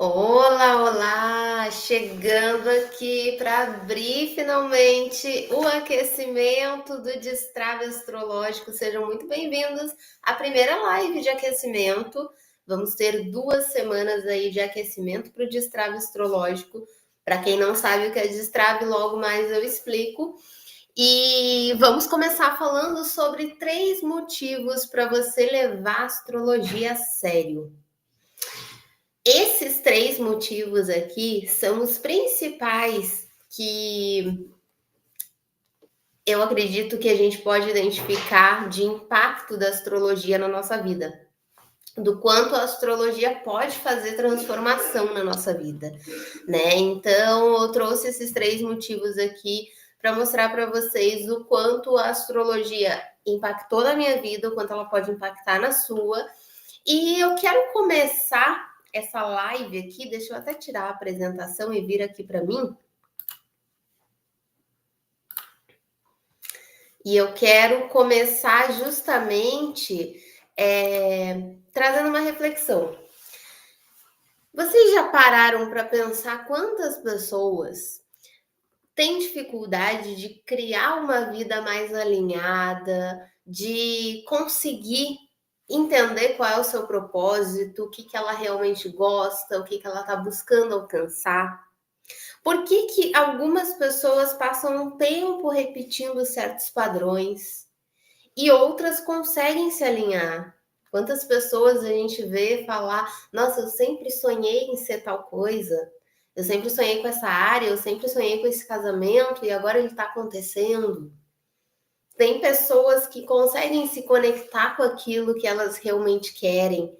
Olá, olá! Chegando aqui para abrir finalmente o aquecimento do Destrave Astrológico. Sejam muito bem-vindos à primeira live de aquecimento. Vamos ter 2 semanas aí de aquecimento para o Destrave Astrológico. Para quem não sabe o que é Destrave, logo mais eu explico. E vamos começar falando sobre 3 motivos para você levar a astrologia a sério. Esses 3 motivos aqui são os principais que eu acredito que a gente pode identificar de impacto da astrologia na nossa vida, do quanto a astrologia pode fazer transformação na nossa vida, né? Então, eu trouxe esses 3 motivos aqui para mostrar para vocês o quanto a astrologia impactou na minha vida, o quanto ela pode impactar na sua. E eu quero começar essa live aqui, deixa eu até tirar a apresentação e vir aqui para mim. E eu quero começar justamente trazendo uma reflexão. Vocês já pararam para pensar quantas pessoas têm dificuldade de criar uma vida mais alinhada, de conseguir entender qual é o seu propósito, o que ela realmente gosta, o que ela está buscando alcançar? Por que algumas pessoas passam um tempo repetindo certos padrões e outras conseguem se alinhar? Quantas pessoas a gente vê falar: nossa, eu sempre sonhei em ser tal coisa, eu sempre sonhei com essa área, eu sempre sonhei com esse casamento e agora ele está acontecendo. Tem pessoas que conseguem se conectar com aquilo que elas realmente querem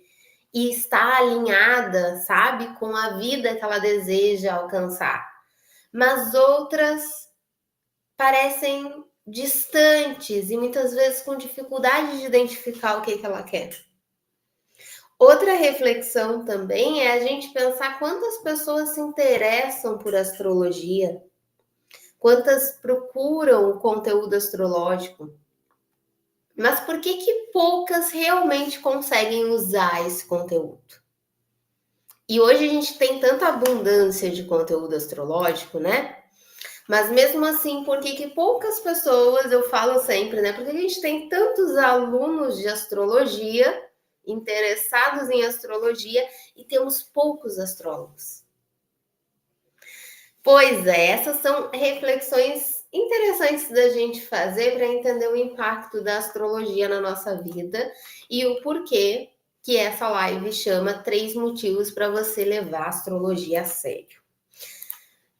e está alinhada, sabe, com a vida que ela deseja alcançar. Mas outras parecem distantes e muitas vezes com dificuldade de identificar o que ela quer. Outra reflexão também é a gente pensar quantas pessoas se interessam por astrologia, quantas procuram o conteúdo astrológico, mas por que poucas realmente conseguem usar esse conteúdo? E hoje a gente tem tanta abundância de conteúdo astrológico, né? Mas mesmo assim, por que poucas pessoas, eu falo sempre, né? Porque a gente tem tantos alunos de astrologia, interessados em astrologia, e temos poucos astrólogos. Pois é, essas são reflexões interessantes da gente fazer para entender o impacto da astrologia na nossa vida e o porquê que essa live chama 3 motivos para você levar a astrologia a sério.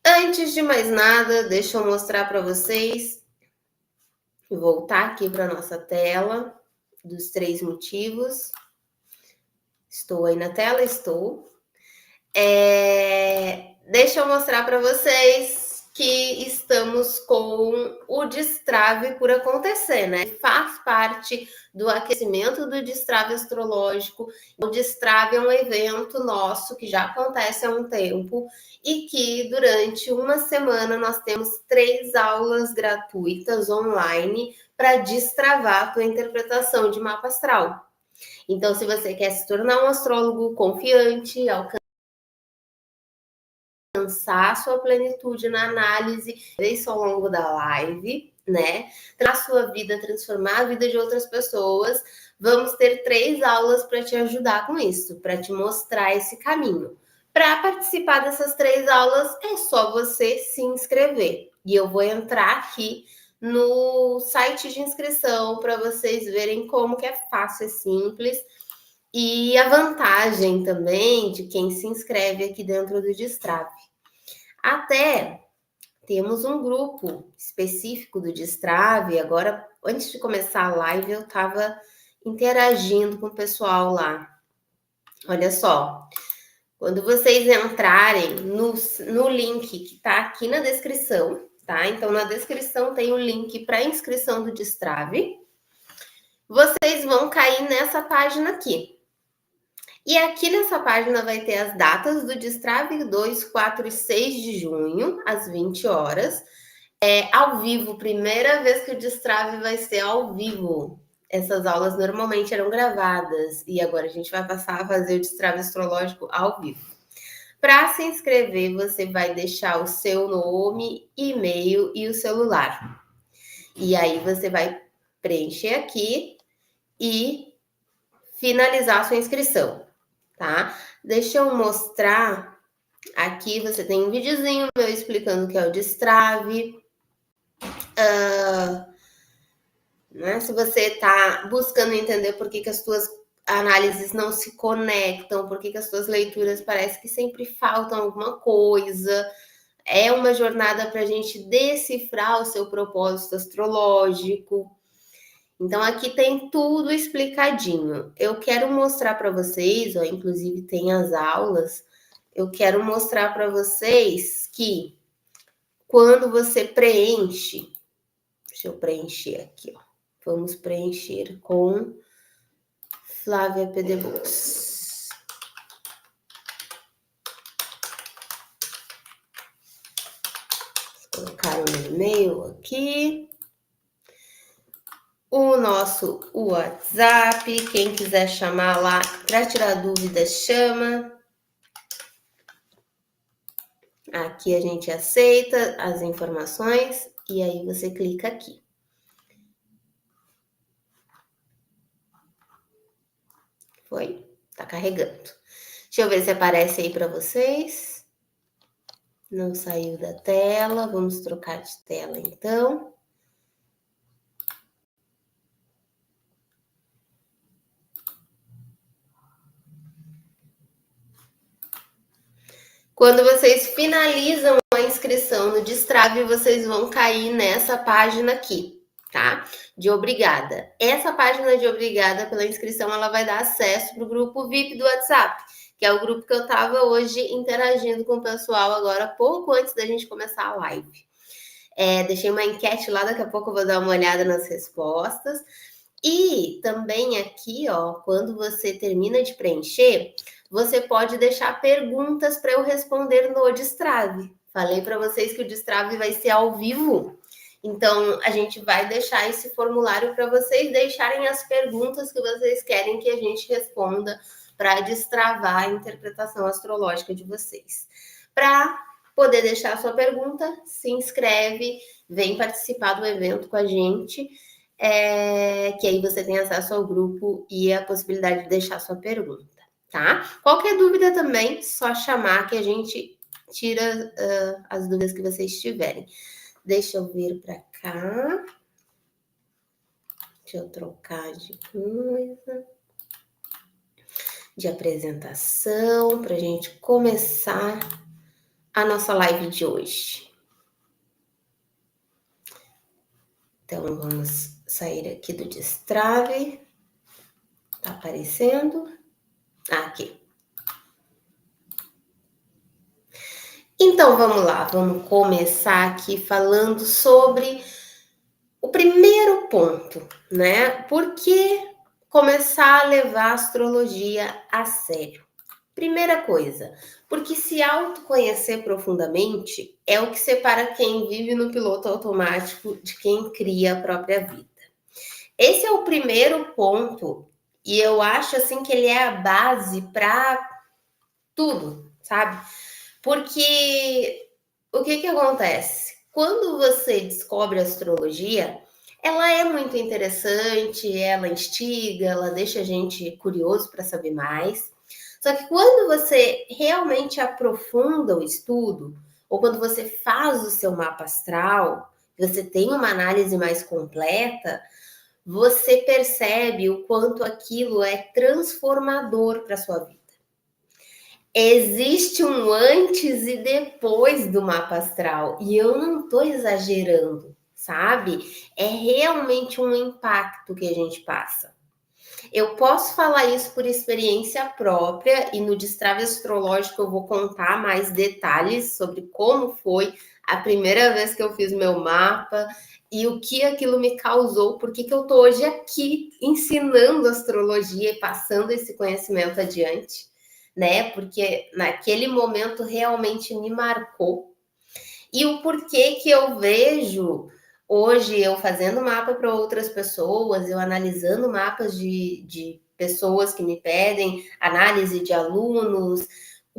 Antes de mais nada, deixa eu mostrar para vocês, voltar aqui para a nossa tela dos 3 motivos. Estou aí na tela? Estou. Deixa eu mostrar para vocês que estamos com o Destrave por acontecer, né? Faz parte do aquecimento do Destrave Astrológico. O Destrave é um evento nosso que já acontece há um tempo e que durante uma semana nós temos 3 aulas gratuitas online para destravar a tua interpretação de mapa astral. Então, se você quer se tornar um astrólogo confiante, alcançar a sua plenitude na análise, isso ao longo da live, né? Para a sua vida, transformar a vida de outras pessoas. Vamos ter 3 aulas para te ajudar com isso, para te mostrar esse caminho. Para participar dessas 3 aulas, é só você se inscrever. E eu vou entrar aqui no site de inscrição para vocês verem como que é fácil, é simples. E a vantagem também de quem se inscreve aqui dentro do Destrave. Até temos um grupo específico do Destrave. Agora, antes de começar a live, eu estava interagindo com o pessoal lá. Olha só, quando vocês entrarem no link que está aqui na descrição, tá? Então, na descrição tem o link para inscrição do Destrave. Vocês vão cair nessa página aqui. E aqui nessa página vai ter as datas do Destrave 2, 4 e 6 de junho, às 20 horas. Ao vivo, primeira vez que o Destrave vai ser ao vivo. Essas aulas normalmente eram gravadas e agora a gente vai passar a fazer o Destrave astrológico ao vivo. Para se inscrever, você vai deixar o seu nome, e-mail e o celular. E aí você vai preencher aqui e finalizar a sua inscrição, tá? Deixa eu mostrar aqui, você tem um videozinho meu explicando o que é o Destrave. Né? Se você está buscando entender por que as suas análises não se conectam, por que as suas leituras parece que sempre faltam alguma coisa, é uma jornada para a gente decifrar o seu propósito astrológico. Então aqui tem tudo explicadinho. Eu quero mostrar para vocês, ó, inclusive tem as aulas. Eu quero mostrar para vocês que quando você preenche, deixa eu preencher aqui, ó. Vamos preencher com Flávia Pedebus. Vou colocar um e-mail aqui. O nosso WhatsApp, quem quiser chamar lá para tirar dúvidas, chama. Aqui a gente aceita as informações e aí você clica aqui. Foi? Tá carregando. Deixa eu ver se aparece aí para vocês. Não saiu da tela. Vamos trocar de tela então. Quando vocês finalizam a inscrição no Destrave, vocês vão cair nessa página aqui, tá? De obrigada. Essa página de obrigada pela inscrição, ela vai dar acesso para o grupo VIP do WhatsApp, que é o grupo que eu estava hoje interagindo com o pessoal agora, pouco antes da gente começar a live. Deixei uma enquete lá, daqui a pouco eu vou dar uma olhada nas respostas. E também aqui, ó, quando você termina de preencher, você pode deixar perguntas para eu responder no Destrave. Falei para vocês que o Destrave vai ser ao vivo. Então, a gente vai deixar esse formulário para vocês deixarem as perguntas que vocês querem que a gente responda para destravar a interpretação astrológica de vocês. Para poder deixar a sua pergunta, se inscreve, vem participar do evento com a gente. Que aí você tem acesso ao grupo e a possibilidade de deixar sua pergunta, tá? Qualquer dúvida também, só chamar que a gente tira as dúvidas que vocês tiverem. Deixa eu vir para cá. Deixa eu trocar de coisa. De apresentação, para a gente começar a nossa live de hoje. Então, vamos sair aqui do Destrave. Tá aparecendo? Aqui. Então, vamos lá. Vamos começar aqui falando sobre o primeiro ponto, né? Por que começar a levar a astrologia a sério? Primeira coisa, porque se autoconhecer profundamente é o que separa quem vive no piloto automático de quem cria a própria vida. Esse é o primeiro ponto e eu acho assim que ele é a base para tudo, sabe? Porque o que acontece? Quando você descobre a astrologia, ela é muito interessante, ela instiga, ela deixa a gente curioso para saber mais. Só que quando você realmente aprofunda o estudo, ou quando você faz o seu mapa astral, você tem uma análise mais completa, você percebe o quanto aquilo é transformador para sua vida. Existe um antes e depois do mapa astral, e eu não estou exagerando, sabe? É realmente um impacto que a gente passa. Eu posso falar isso por experiência própria, e no Destrave Astrológico eu vou contar mais detalhes sobre como foi a primeira vez que eu fiz meu mapa e o que aquilo me causou, por que eu estou hoje aqui ensinando astrologia e passando esse conhecimento adiante, né? Porque naquele momento realmente me marcou. E o porquê que eu vejo hoje eu fazendo mapa para outras pessoas, eu analisando mapas de pessoas que me pedem, análise de alunos,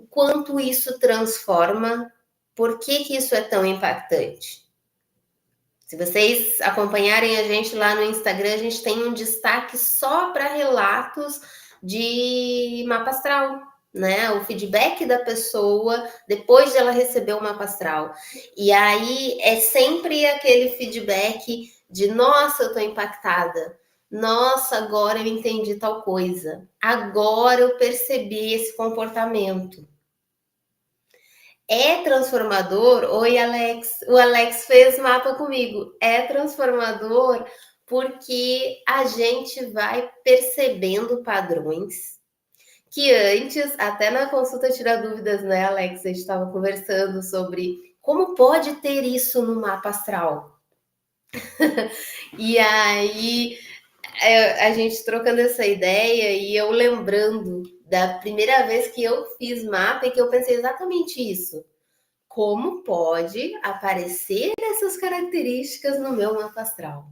o quanto isso transforma, por que que isso é tão impactante. Se vocês acompanharem a gente lá no Instagram, a gente tem um destaque só para relatos de mapa astral, né? O feedback da pessoa depois de ela receber o mapa astral. E aí é sempre aquele feedback de nossa, eu tô impactada. Nossa, agora eu entendi tal coisa. Agora eu percebi esse comportamento. É transformador. Oi, Alex. O Alex fez mapa comigo. É transformador porque a gente vai percebendo padrões que antes, até na consulta tirar dúvidas, né, Alex? A gente estava conversando sobre como pode ter isso no mapa astral. E aí a gente trocando essa ideia e eu lembrando da primeira vez que eu fiz mapa e que eu pensei exatamente isso. Como pode aparecer essas características no meu mapa astral?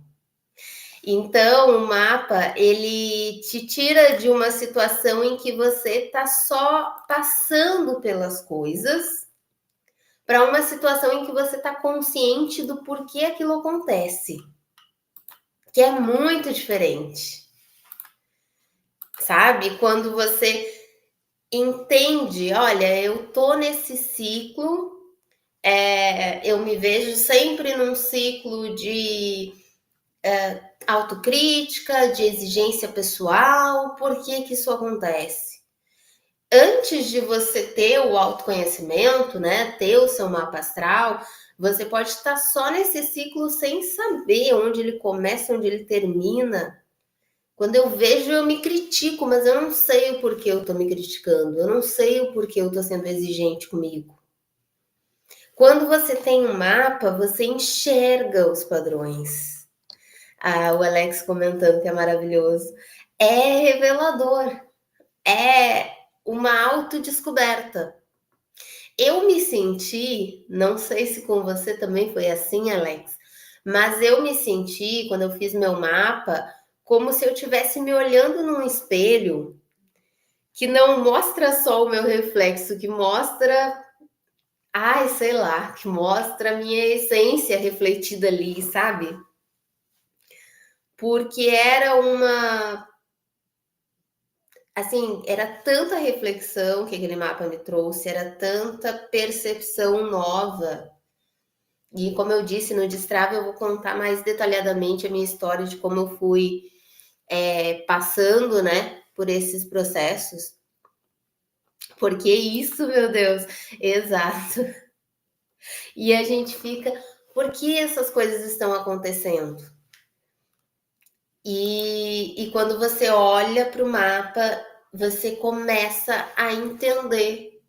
Então, o mapa, ele te tira de uma situação em que você está só passando pelas coisas para uma situação em que você está consciente do porquê aquilo acontece, que é muito diferente, sabe? Quando você entende, olha, eu tô nesse ciclo, eu me vejo sempre num ciclo de autocrítica, de exigência pessoal. Por que que isso acontece? Antes de você ter o autoconhecimento, né, ter o seu mapa astral, você pode estar só nesse ciclo sem saber onde ele começa, onde ele termina. Quando eu vejo, eu me critico, mas eu não sei o porquê eu estou me criticando, eu não sei o porquê eu estou sendo exigente comigo. Quando você tem um mapa, você enxerga os padrões. Ah, o Alex comentando que é maravilhoso. É revelador, é uma autodescoberta. Eu me senti, não sei se com você também foi assim, Alex, mas eu me senti, quando eu fiz meu mapa, como se eu estivesse me olhando num espelho que não mostra só o meu reflexo, que mostra, ai, sei lá, que mostra a minha essência refletida ali, sabe? Porque era uma, assim, era tanta reflexão que aquele mapa me trouxe, era tanta percepção nova. E como eu disse, no Destrava eu vou contar mais detalhadamente a minha história de como eu fui passando, né, por esses processos. Porque isso, meu Deus, exato. E a gente fica, por que essas coisas estão acontecendo? E quando você olha para o mapa, você começa a entender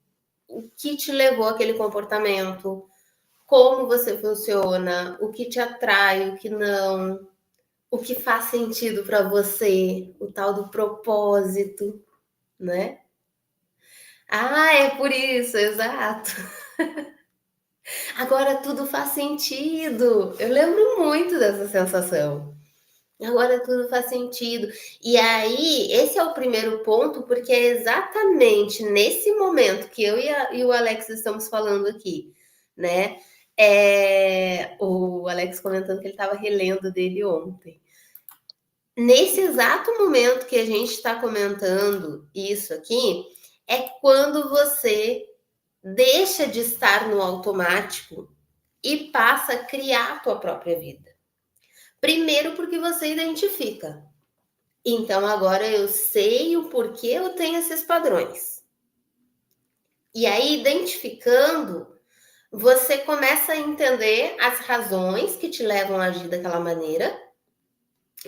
o que te levou àquele comportamento, como você funciona, o que te atrai, o que não, o que faz sentido para você, o tal do propósito, né? Ah, é por isso, exato. Agora tudo faz sentido. Eu lembro muito dessa sensação. Agora tudo faz sentido. E aí, esse é o primeiro ponto, porque é exatamente nesse momento que eu e o Alex estamos falando aqui, né? O Alex comentando que ele estava relendo dele ontem. Nesse exato momento que a gente está comentando isso aqui, é quando você deixa de estar no automático e passa a criar a tua própria vida. Primeiro porque você identifica. Então agora eu sei o porquê eu tenho esses padrões. E aí, identificando, você começa a entender as razões que te levam a agir daquela maneira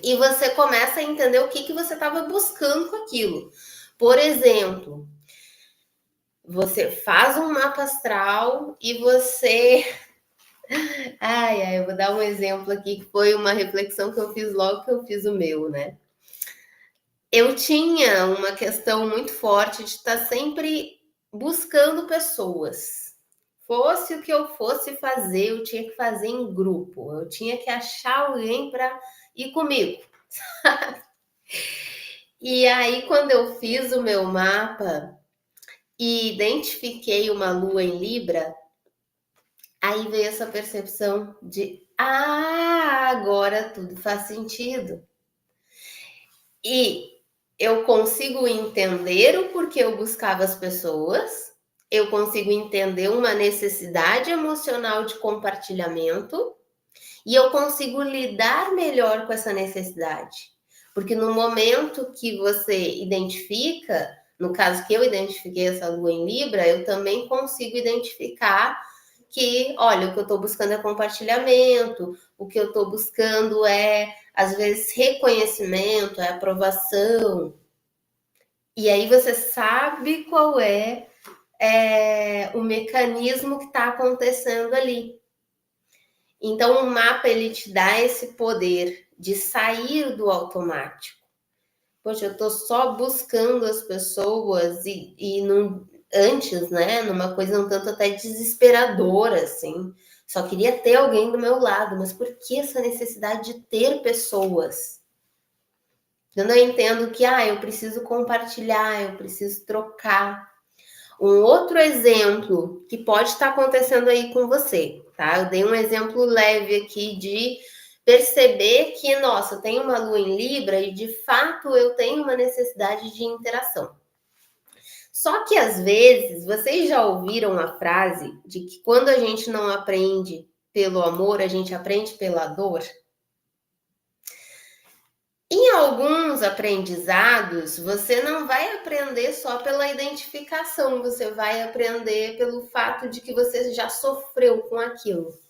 e você começa a entender o que você estava buscando com aquilo. Por exemplo, você faz um mapa astral e você. Ai, eu vou dar um exemplo aqui que foi uma reflexão que eu fiz logo que eu fiz o meu, né? Eu tinha uma questão muito forte de estar sempre buscando pessoas. Fosse o que eu fosse fazer, eu tinha que fazer em grupo. Eu tinha que achar alguém para ir comigo. E aí, quando eu fiz o meu mapa e identifiquei uma lua em Libra, aí veio essa percepção de, agora tudo faz sentido. E eu consigo entender o porquê eu buscava as pessoas, eu consigo entender uma necessidade emocional de compartilhamento e eu consigo lidar melhor com essa necessidade. Porque no momento que você identifica, no caso que eu identifiquei essa lua em Libra, eu também consigo identificar que, olha, o que eu estou buscando é compartilhamento, o que eu estou buscando é, às vezes, reconhecimento, é aprovação. E aí você sabe qual é o mecanismo que está acontecendo ali. Então, o mapa ele te dá esse poder de sair do automático. Poxa, eu estou só buscando as pessoas e não, antes, né, numa coisa um tanto até desesperadora, assim. Só queria ter alguém do meu lado, mas por que essa necessidade de ter pessoas? Quando eu entendo que, eu preciso compartilhar, eu preciso trocar. Um outro exemplo que pode estar acontecendo aí com você, tá? Eu dei um exemplo leve aqui de perceber que, nossa, eu tenho uma lua em Libra e de fato eu tenho uma necessidade de interação. Só que às vezes, vocês já ouviram a frase de que quando a gente não aprende pelo amor, a gente aprende pela dor? Em alguns aprendizados, você não vai aprender só pela identificação, você vai aprender pelo fato de que você já sofreu com aquilo.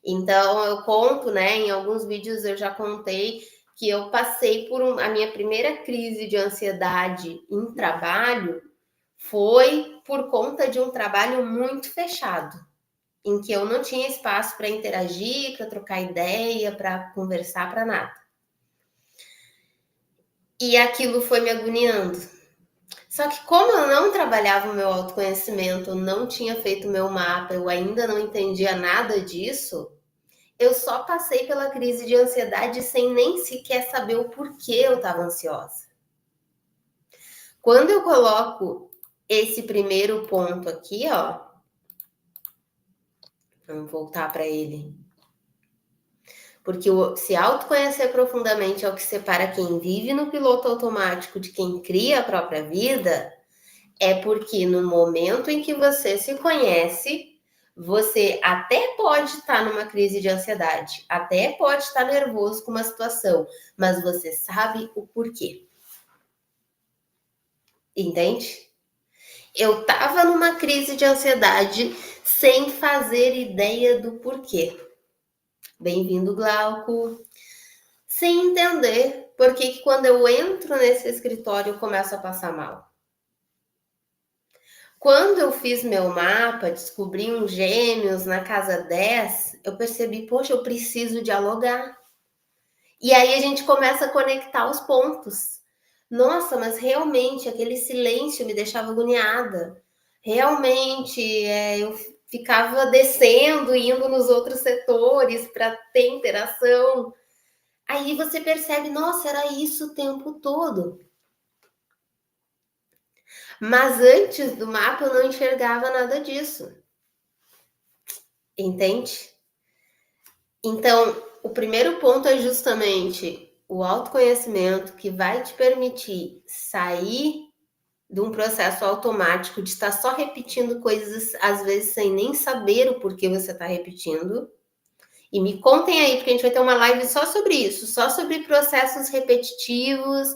Então, eu conto, né? Em alguns vídeos eu já contei que eu passei por a minha primeira crise de ansiedade em trabalho foi por conta de um trabalho muito fechado, em que eu não tinha espaço para interagir, para trocar ideia, para conversar, para nada. E aquilo foi me agoniando. Só que como eu não trabalhava o meu autoconhecimento, eu não tinha feito o meu mapa, eu ainda não entendia nada disso, eu só passei pela crise de ansiedade sem nem sequer saber o porquê eu estava ansiosa. Quando eu coloco esse primeiro ponto aqui, ó, vamos voltar para ele. Porque se autoconhecer profundamente é o que separa quem vive no piloto automático de quem cria a própria vida, é porque no momento em que você se conhece, você até pode estar numa crise de ansiedade, até pode estar nervoso com uma situação, mas você sabe o porquê. Entende? Eu estava numa crise de ansiedade sem fazer ideia do porquê. Bem-vindo, Glauco. Sem entender por que quando eu entro nesse escritório eu começo a passar mal. Quando eu fiz meu mapa, descobri um gêmeos na casa 10, eu percebi, poxa, eu preciso dialogar. E aí a gente começa a conectar os pontos. Nossa, mas realmente aquele silêncio me deixava agoniada. Realmente, eu ficava descendo, indo nos outros setores para ter interação. Aí você percebe, nossa, era isso o tempo todo. Mas antes do mapa eu não enxergava nada disso. Entende? Então, o primeiro ponto é justamente o autoconhecimento que vai te permitir sair de um processo automático de estar só repetindo coisas, às vezes sem nem saber o porquê você está repetindo. E me contem aí, porque a gente vai ter uma live só sobre isso, só sobre processos repetitivos,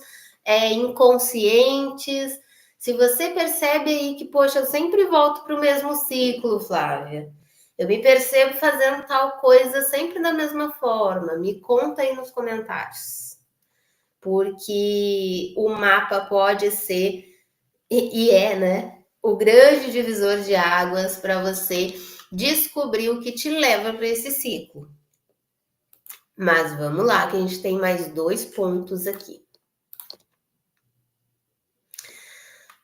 inconscientes. Se você percebe aí que, poxa, eu sempre volto para o mesmo ciclo, Flávia. Eu me percebo fazendo tal coisa sempre da mesma forma. Me conta aí nos comentários. Porque o mapa pode ser, e é, né? O grande divisor de águas para você descobrir o que te leva para esse ciclo. Mas vamos lá, que a gente tem mais 2 pontos aqui.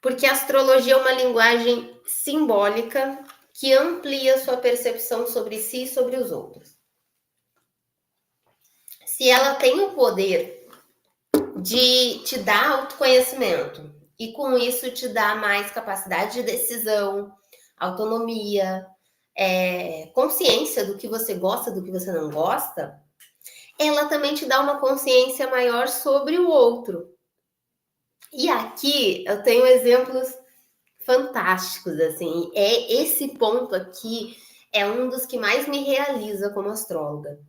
Porque a astrologia é uma linguagem simbólica que amplia sua percepção sobre si e sobre os outros. Se ela tem o poder de te dar autoconhecimento e com isso te dá mais capacidade de decisão, autonomia, consciência do que você gosta, do que você não gosta, ela também te dá uma consciência maior sobre o outro. E aqui eu tenho exemplos fantásticos, assim. Esse ponto aqui é um dos que mais me realiza como astróloga.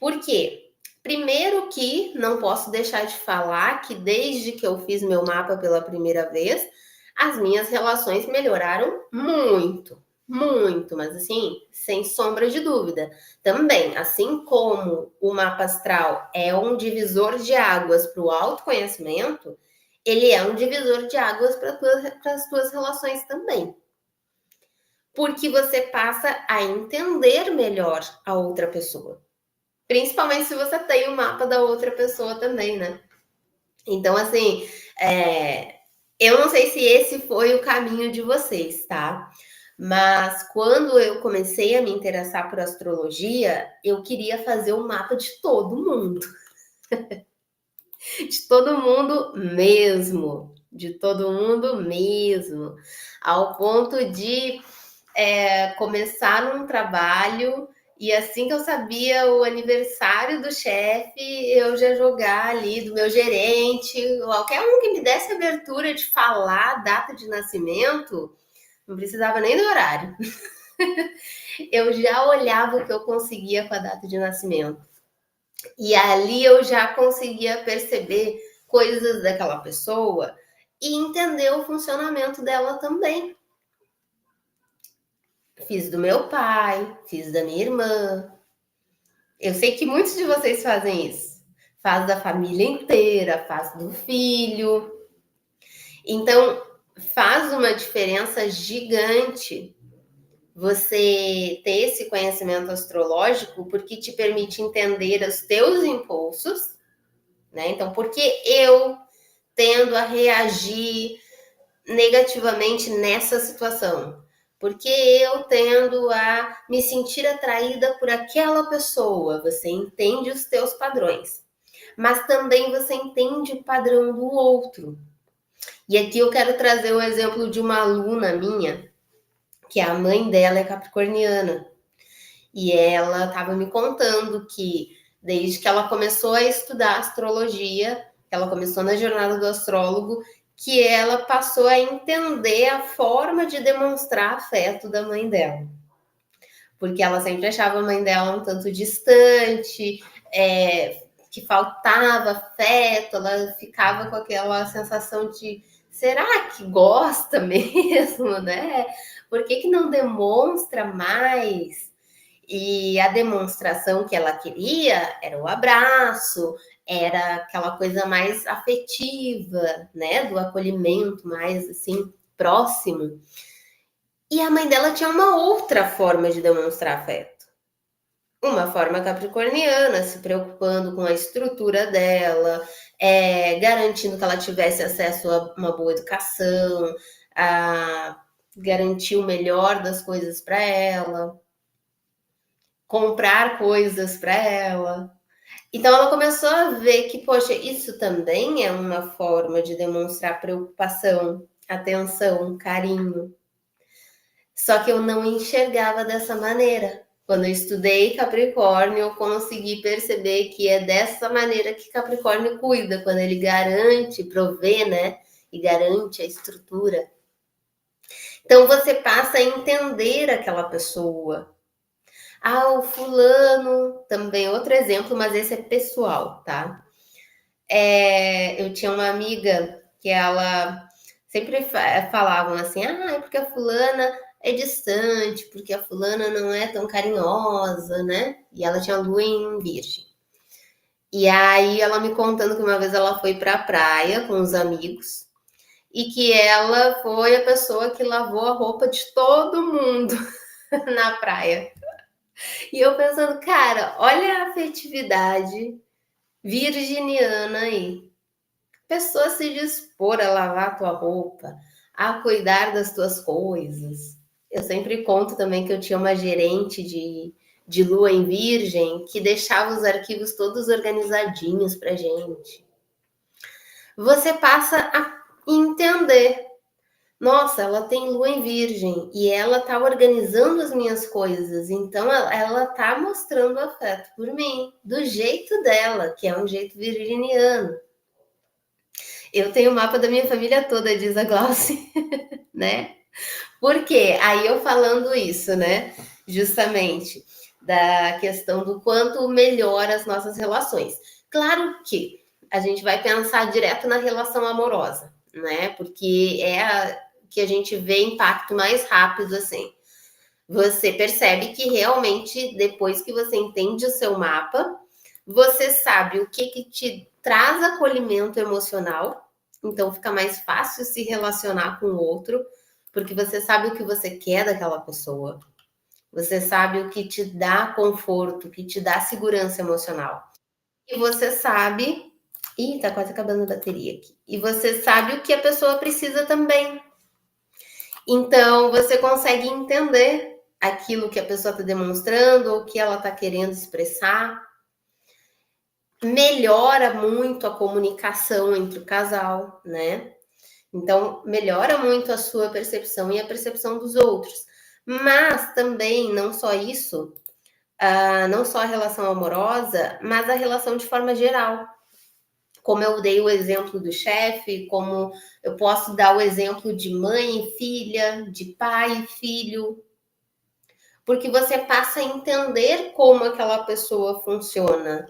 Por quê? Primeiro que não posso deixar de falar que desde que eu fiz meu mapa pela primeira vez, as minhas relações melhoraram muito, muito, mas assim, sem sombra de dúvida. Também, assim como o mapa astral é um divisor de águas para o autoconhecimento, ele é um divisor de águas para as tuas relações também. Porque você passa a entender melhor a outra pessoa. Principalmente se você tem o mapa da outra pessoa também, né? Então, assim, eu não sei se esse foi o caminho de vocês, tá? Mas quando eu comecei a me interessar por astrologia, eu queria fazer um mapa de todo mundo. De todo mundo mesmo. De todo mundo mesmo. Ao ponto de começar num trabalho e assim que eu sabia o aniversário do chefe, eu já jogar ali do meu gerente, qualquer um que me desse abertura de falar a data de nascimento, não precisava nem do horário. Eu já olhava o que eu conseguia com a data de nascimento. E ali eu já conseguia perceber coisas daquela pessoa e entender o funcionamento dela também. Fiz do meu pai, fiz da minha irmã. Eu sei que muitos de vocês fazem isso. Faz da família inteira, faz do filho. Então, faz uma diferença gigante você ter esse conhecimento astrológico, porque te permite entender os teus impulsos, né? Então, por que eu tendo a reagir negativamente nessa situação? Porque eu tendo a me sentir atraída por aquela pessoa. Você entende os teus padrões, mas também você entende o padrão do outro. E aqui eu quero trazer o exemplo de uma aluna minha, que a mãe dela é capricorniana. E ela estava me contando que desde que ela começou a estudar astrologia, ela começou na jornada do astrólogo, que ela passou a entender a forma de demonstrar afeto da mãe dela. Porque ela sempre achava a mãe dela um tanto distante, que faltava afeto, ela ficava com aquela sensação de será que gosta mesmo, né? Por que não demonstra mais? E a demonstração que ela queria era o abraço, era aquela coisa mais afetiva, né? Do acolhimento mais assim, próximo. E a mãe dela tinha uma outra forma de demonstrar afeto. Uma forma capricorniana, se preocupando com a estrutura dela, garantindo que ela tivesse acesso a uma boa educação, a garantir o melhor das coisas para ela, comprar coisas para ela. Então ela começou a ver que, poxa, isso também é uma forma de demonstrar preocupação, atenção, carinho. Só que eu não enxergava dessa maneira. Quando eu estudei Capricórnio, eu consegui perceber que é dessa maneira que Capricórnio cuida, quando ele garante, provê, né? E garante a estrutura. Então você passa a entender aquela pessoa. Ah, o fulano, também outro exemplo, mas esse é pessoal, tá? Eu tinha uma amiga que ela sempre falavam assim, é porque a fulana é distante, porque a fulana não é tão carinhosa, né? E ela tinha lua em virgem. E aí ela me contando que uma vez ela foi pra praia com os amigos e que ela foi a pessoa que lavou a roupa de todo mundo na praia. E eu pensando, cara, olha a afetividade virginiana aí. Pessoa se dispor a lavar a tua roupa, a cuidar das tuas coisas. Eu sempre conto também que eu tinha uma gerente de lua em virgem que deixava os arquivos todos organizadinhos pra gente. Você passa a entender. Nossa, ela tem lua em virgem e ela tá organizando as minhas coisas, então ela tá mostrando afeto por mim, do jeito dela, que é um jeito virginiano. Eu tenho o mapa da minha família toda, diz a Glauci, né? Por quê? Aí eu falando isso, né? Justamente da questão do quanto melhora as nossas relações. Claro que a gente vai pensar direto na relação amorosa, né? Porque é a que a gente vê impacto mais rápido assim. Você percebe que realmente depois que você entende o seu mapa, você sabe o que te traz acolhimento emocional, então fica mais fácil se relacionar com o outro, porque você sabe o que você quer daquela pessoa. Você sabe o que te dá conforto, o que te dá segurança emocional. E você sabe. Ih, tá quase acabando a bateria aqui. E você sabe o que a pessoa precisa também. Então, você consegue entender aquilo que a pessoa está demonstrando ou que ela está querendo expressar. Melhora muito a comunicação entre o casal, né? Então, melhora muito a sua percepção e a percepção dos outros. Mas também, não só isso, não só a relação amorosa, mas a relação de forma geral. Como eu dei o exemplo do chefe, como eu posso dar o exemplo de mãe e filha, de pai e filho, porque você passa a entender como aquela pessoa funciona,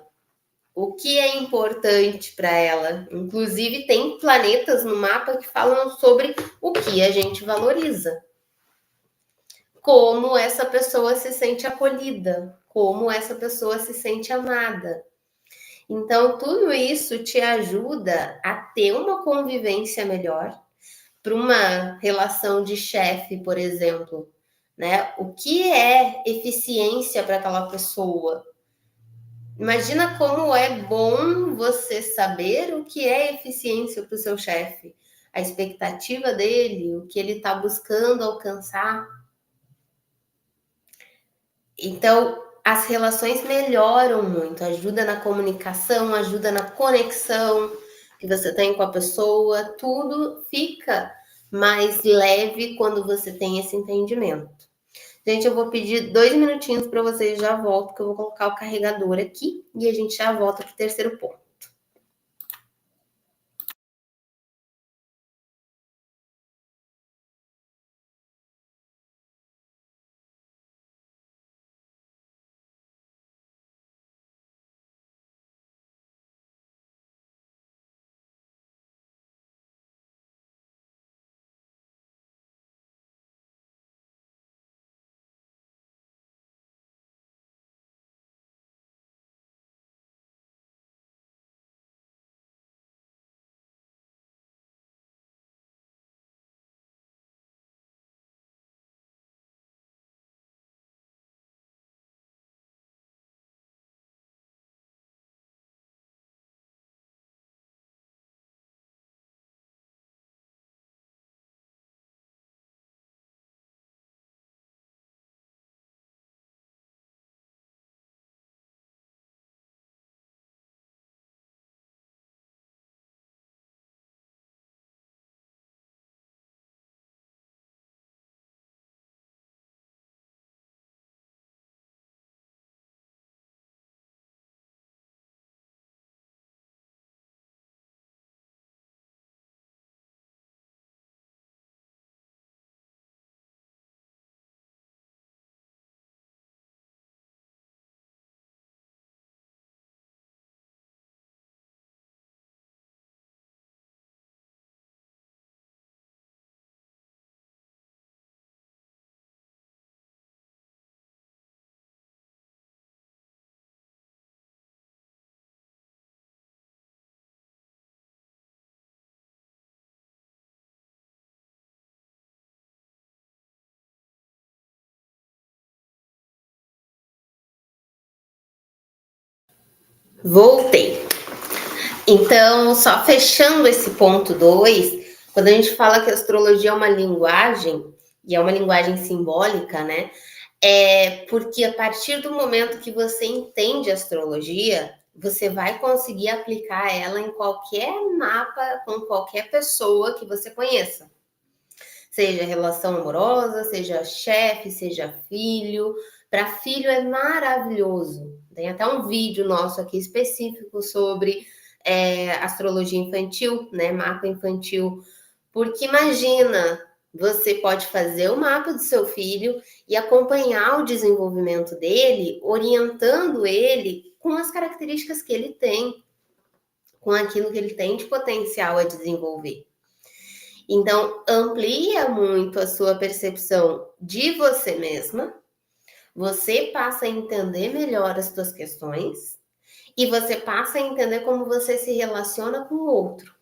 o que é importante para ela. Inclusive, tem planetas no mapa que falam sobre o que a gente valoriza, como essa pessoa se sente acolhida, como essa pessoa se sente amada. Então, tudo isso te ajuda a ter uma convivência melhor para uma relação de chefe, por exemplo, né? O que é eficiência para aquela pessoa? Imagina como é bom você saber o que é eficiência para o seu chefe, a expectativa dele, o que ele está buscando alcançar. Então, as relações melhoram muito, ajuda na comunicação, ajuda na conexão que você tem com a pessoa, tudo fica mais leve quando você tem esse entendimento. Gente, eu vou pedir 2 minutinhos para vocês, já volto, que eu vou colocar o carregador aqui e a gente já volta para o terceiro ponto. Voltei. Então, só fechando esse ponto 2, quando a gente fala que a astrologia é uma linguagem, e é uma linguagem simbólica, né? É porque a partir do momento que você entende a astrologia, você vai conseguir aplicar ela em qualquer mapa, com qualquer pessoa que você conheça. Seja relação amorosa, seja chefe, seja filho. Para filho é maravilhoso. Tem até um vídeo nosso aqui específico sobre astrologia infantil, né? Mapa infantil. Porque imagina, você pode fazer o mapa do seu filho e acompanhar o desenvolvimento dele, orientando ele com as características que ele tem, com aquilo que ele tem de potencial a desenvolver. Então, amplia muito a sua percepção de você mesma, você passa a entender melhor as suas questões e você passa a entender como você se relaciona com o outro.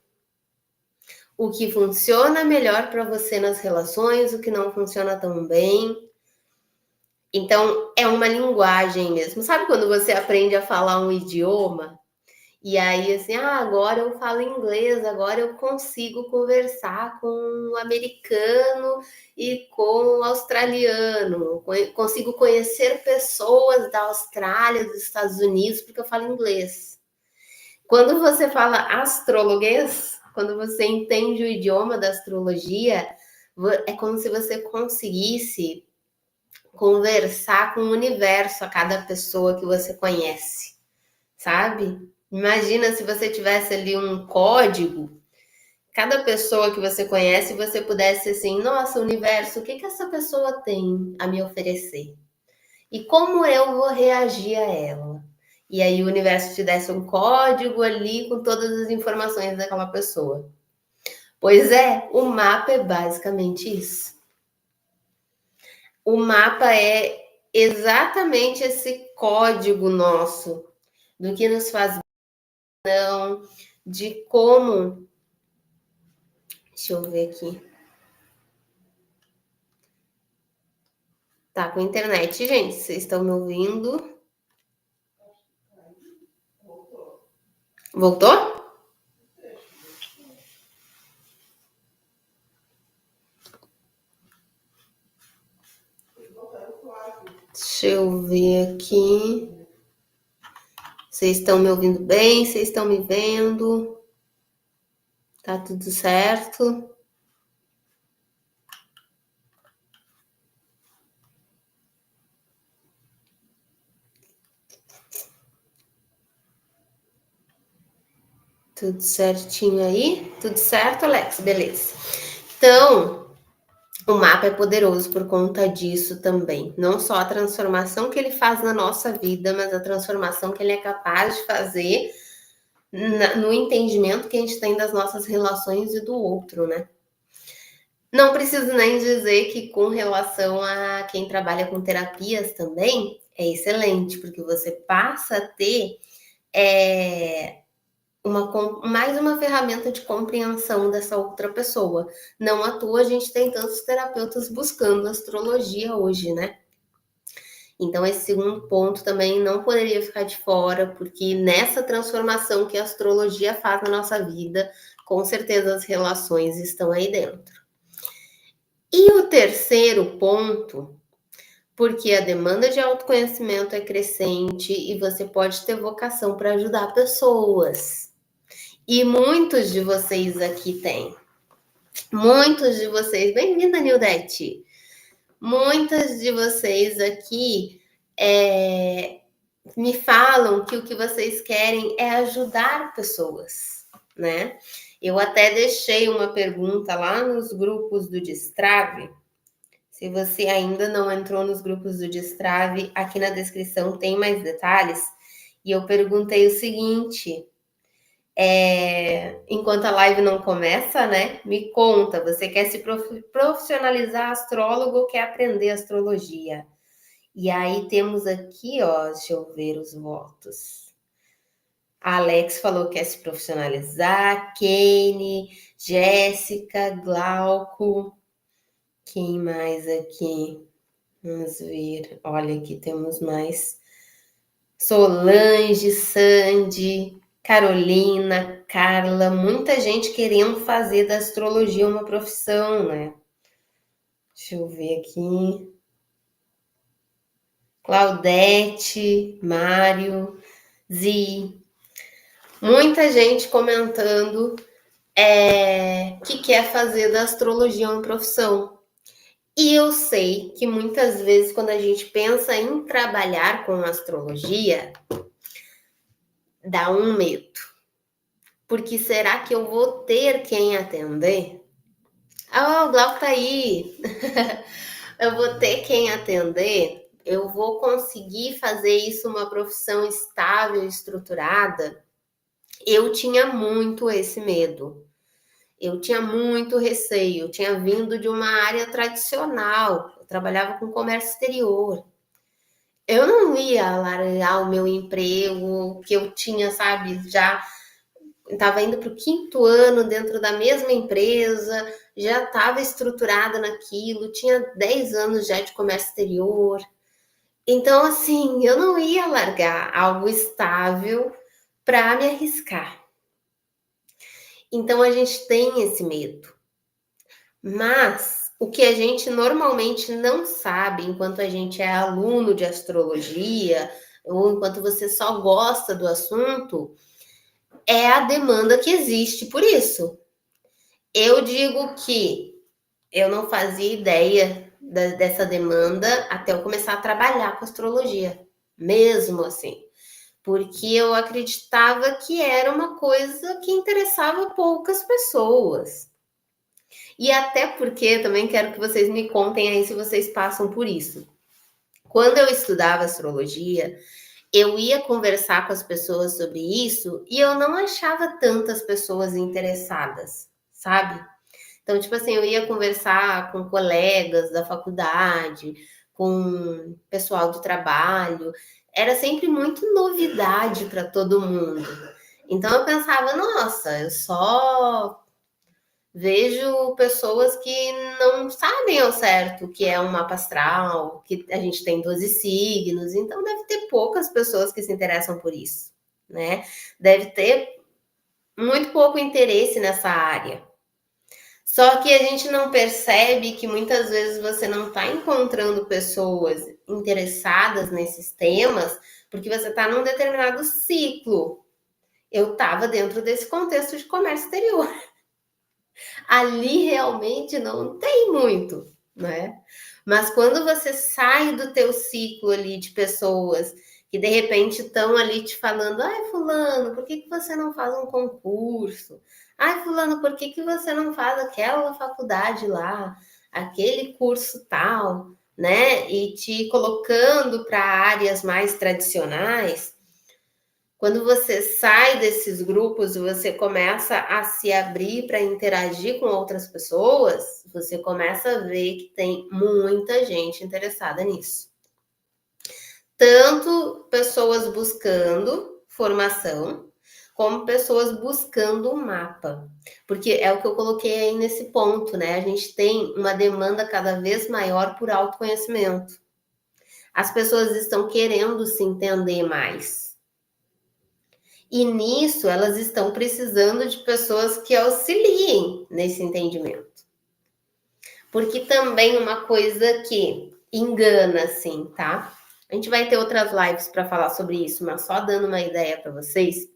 O que funciona melhor para você nas relações, o que não funciona tão bem. Então, é uma linguagem mesmo. Sabe quando você aprende a falar um idioma? E aí, assim, agora eu falo inglês, agora eu consigo conversar com o americano e com o australiano. Consigo conhecer pessoas da Austrália, dos Estados Unidos, porque eu falo inglês. Quando você fala astrologuês, quando você entende o idioma da astrologia, é como se você conseguisse conversar com o universo a cada pessoa que você conhece, sabe? Imagina se você tivesse ali um código, cada pessoa que você conhece, você pudesse assim, nossa, universo, o que essa pessoa tem a me oferecer? E como eu vou reagir a ela? E aí o universo te desse um código ali com todas as informações daquela pessoa. Pois é, o mapa é basicamente isso. O mapa é exatamente esse código nosso do que nos faz não, de como. Deixa eu ver aqui. Tá com internet, gente? Vocês estão me ouvindo? Voltou? Deixa eu ver aqui. Vocês estão me ouvindo bem? Vocês estão me vendo? Tá tudo certo? Tudo certinho aí? Tudo certo, Alex? Beleza. Então, o mapa é poderoso por conta disso também. Não só a transformação que ele faz na nossa vida, mas a transformação que ele é capaz de fazer no entendimento que a gente tem das nossas relações e do outro, né? Não preciso nem dizer que com relação a quem trabalha com terapias também, é excelente, porque você passa a ter mais uma ferramenta de compreensão dessa outra pessoa. Não à toa a gente tem tantos terapeutas buscando astrologia hoje, né? Então, esse segundo ponto também não poderia ficar de fora, porque nessa transformação que a astrologia faz na nossa vida, com certeza as relações estão aí dentro. E o terceiro ponto, porque a demanda de autoconhecimento é crescente e você pode ter vocação para ajudar pessoas. E muitos de vocês aqui têm. Muitos de vocês, bem-vinda, Nildete. Muitas de vocês aqui me falam que o que vocês querem é ajudar pessoas, né? Eu até deixei uma pergunta lá nos grupos do Destrave. Se você ainda não entrou nos grupos do Destrave, aqui na descrição tem mais detalhes. E eu perguntei o seguinte: enquanto a live não começa, né? Me conta, você quer se profissionalizar astrólogo ou quer aprender astrologia? E aí temos aqui, ó, deixa eu ver os votos. A Alex falou que quer se profissionalizar, Kane, Jéssica, Glauco. Quem mais aqui? Vamos ver. Olha, aqui temos mais. Solange, Sandy, Carolina, Carla, muita gente querendo fazer da astrologia uma profissão, né? Deixa eu ver aqui. Claudete, Mário, Zi, Muita gente comentando que quer fazer da astrologia uma profissão. E eu sei que muitas vezes, quando a gente pensa em trabalhar com astrologia, dá um medo. Porque será que eu vou ter quem atender? Ah, o Glauco tá aí. Eu vou ter quem atender? Eu vou conseguir fazer isso uma profissão estável, estruturada? Eu tinha muito esse medo. Eu tinha muito receio. Eu tinha vindo de uma área tradicional. Eu trabalhava com comércio exterior. Eu não ia largar o meu emprego que eu tinha, sabe, já estava indo para o quinto ano dentro da mesma empresa, já estava estruturada naquilo, tinha 10 anos já de comércio exterior. Então, assim, eu não ia largar algo estável para me arriscar. Então, a gente tem esse medo. Mas o que a gente normalmente não sabe enquanto a gente é aluno de astrologia, ou enquanto você só gosta do assunto, é a demanda que existe por isso. Eu digo que eu não fazia ideia dessa demanda até eu começar a trabalhar com astrologia, mesmo assim, porque eu acreditava que era uma coisa que interessava poucas pessoas. E até porque também quero que vocês me contem aí se vocês passam por isso. Quando eu estudava astrologia, eu ia conversar com as pessoas sobre isso e eu não achava tantas pessoas interessadas, sabe? Então, tipo assim, eu ia conversar com colegas da faculdade, com pessoal do trabalho, era sempre muito novidade para todo mundo. Então eu pensava, nossa, eu só vejo pessoas que não sabem ao certo o que é um mapa astral, que a gente tem 12 signos, então deve ter poucas pessoas que se interessam por isso, né? Deve ter muito pouco interesse nessa área. Só que a gente não percebe que muitas vezes você não está encontrando pessoas interessadas nesses temas porque você está num determinado ciclo. Eu estava dentro desse contexto de comércio exterior. Ali realmente não tem muito, né? Mas quando você sai do teu ciclo ali de pessoas que de repente estão ali te falando, ai fulano, por que você não faz um concurso? Ai fulano, por que você não faz aquela faculdade lá, aquele curso tal, né? E te colocando para áreas mais tradicionais, quando você sai desses grupos e você começa a se abrir para interagir com outras pessoas, você começa a ver que tem muita gente interessada nisso. Tanto pessoas buscando formação, como pessoas buscando um mapa. Porque é o que eu coloquei aí nesse ponto, né? A gente tem uma demanda cada vez maior por autoconhecimento. As pessoas estão querendo se entender mais. E nisso elas estão precisando de pessoas que auxiliem nesse entendimento. Porque também uma coisa que engana, assim, tá? A gente vai ter outras lives para falar sobre isso, mas só dando uma ideia para vocês.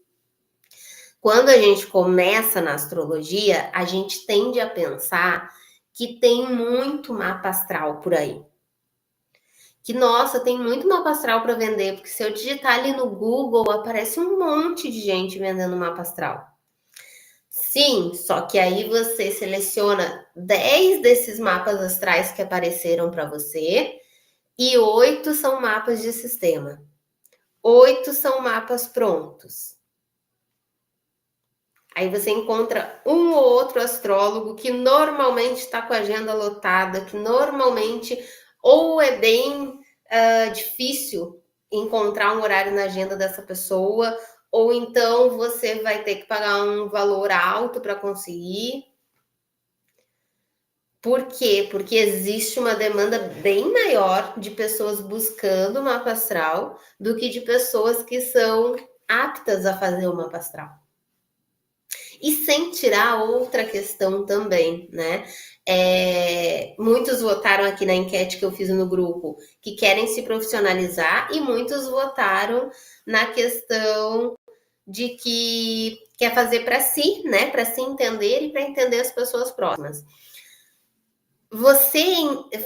Quando a gente começa na astrologia, a gente tende a pensar que tem muito mapa astral por aí. Que, nossa, tem muito mapa astral para vender, porque se eu digitar ali no Google, aparece um monte de gente vendendo mapa astral. Sim, só que aí você seleciona 10 desses mapas astrais que apareceram para você e 8 são mapas de sistema. 8 são mapas prontos. Aí você encontra um ou outro astrólogo que normalmente está com a agenda lotada, que normalmente ou é bem difícil encontrar um horário na agenda dessa pessoa, ou então você vai ter que pagar um valor alto para conseguir. Por quê? Porque existe uma demanda bem maior de pessoas buscando o mapa astral do que de pessoas que são aptas a fazer o mapa astral. E sem tirar outra questão também, né? Muitos votaram aqui na enquete que eu fiz no grupo que querem se profissionalizar e muitos votaram na questão de que quer fazer para si, né? Para se entender e para entender as pessoas próximas. Você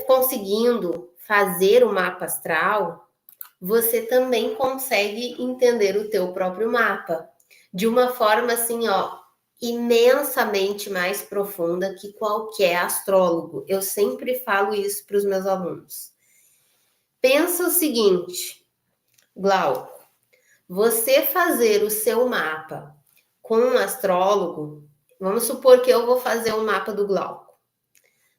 conseguindo fazer o mapa astral, você também consegue entender o teu próprio mapa de uma forma assim, ó, imensamente mais profunda que qualquer astrólogo. Eu sempre falo isso para os meus alunos. Pensa o seguinte, Glauco, você fazer o seu mapa com um astrólogo, vamos supor que eu vou fazer o mapa do Glauco.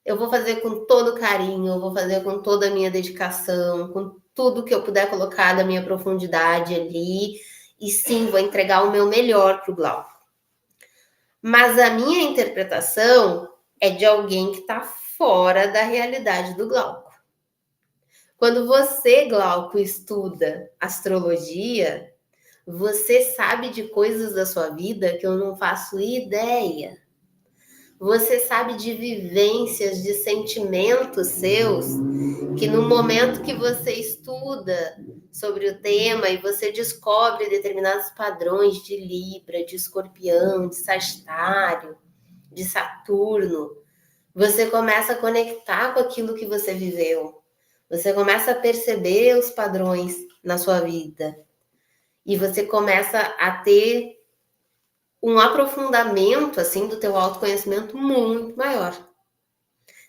Eu vou fazer com todo carinho, eu vou fazer com toda a minha dedicação, com tudo que eu puder colocar da minha profundidade ali. E sim, vou entregar o meu melhor para o Glauco. Mas a minha interpretação é de alguém que está fora da realidade do Glauco. Quando você, Glauco, estuda astrologia, você sabe de coisas da sua vida que eu não faço ideia. Você sabe de vivências, de sentimentos seus, que no momento que você estuda sobre o tema e você descobre determinados padrões de Libra, de Escorpião, de Sagitário, de Saturno, você começa a conectar com aquilo que você viveu. Você começa a perceber os padrões na sua vida. E você começa a ter um aprofundamento assim do teu autoconhecimento muito maior.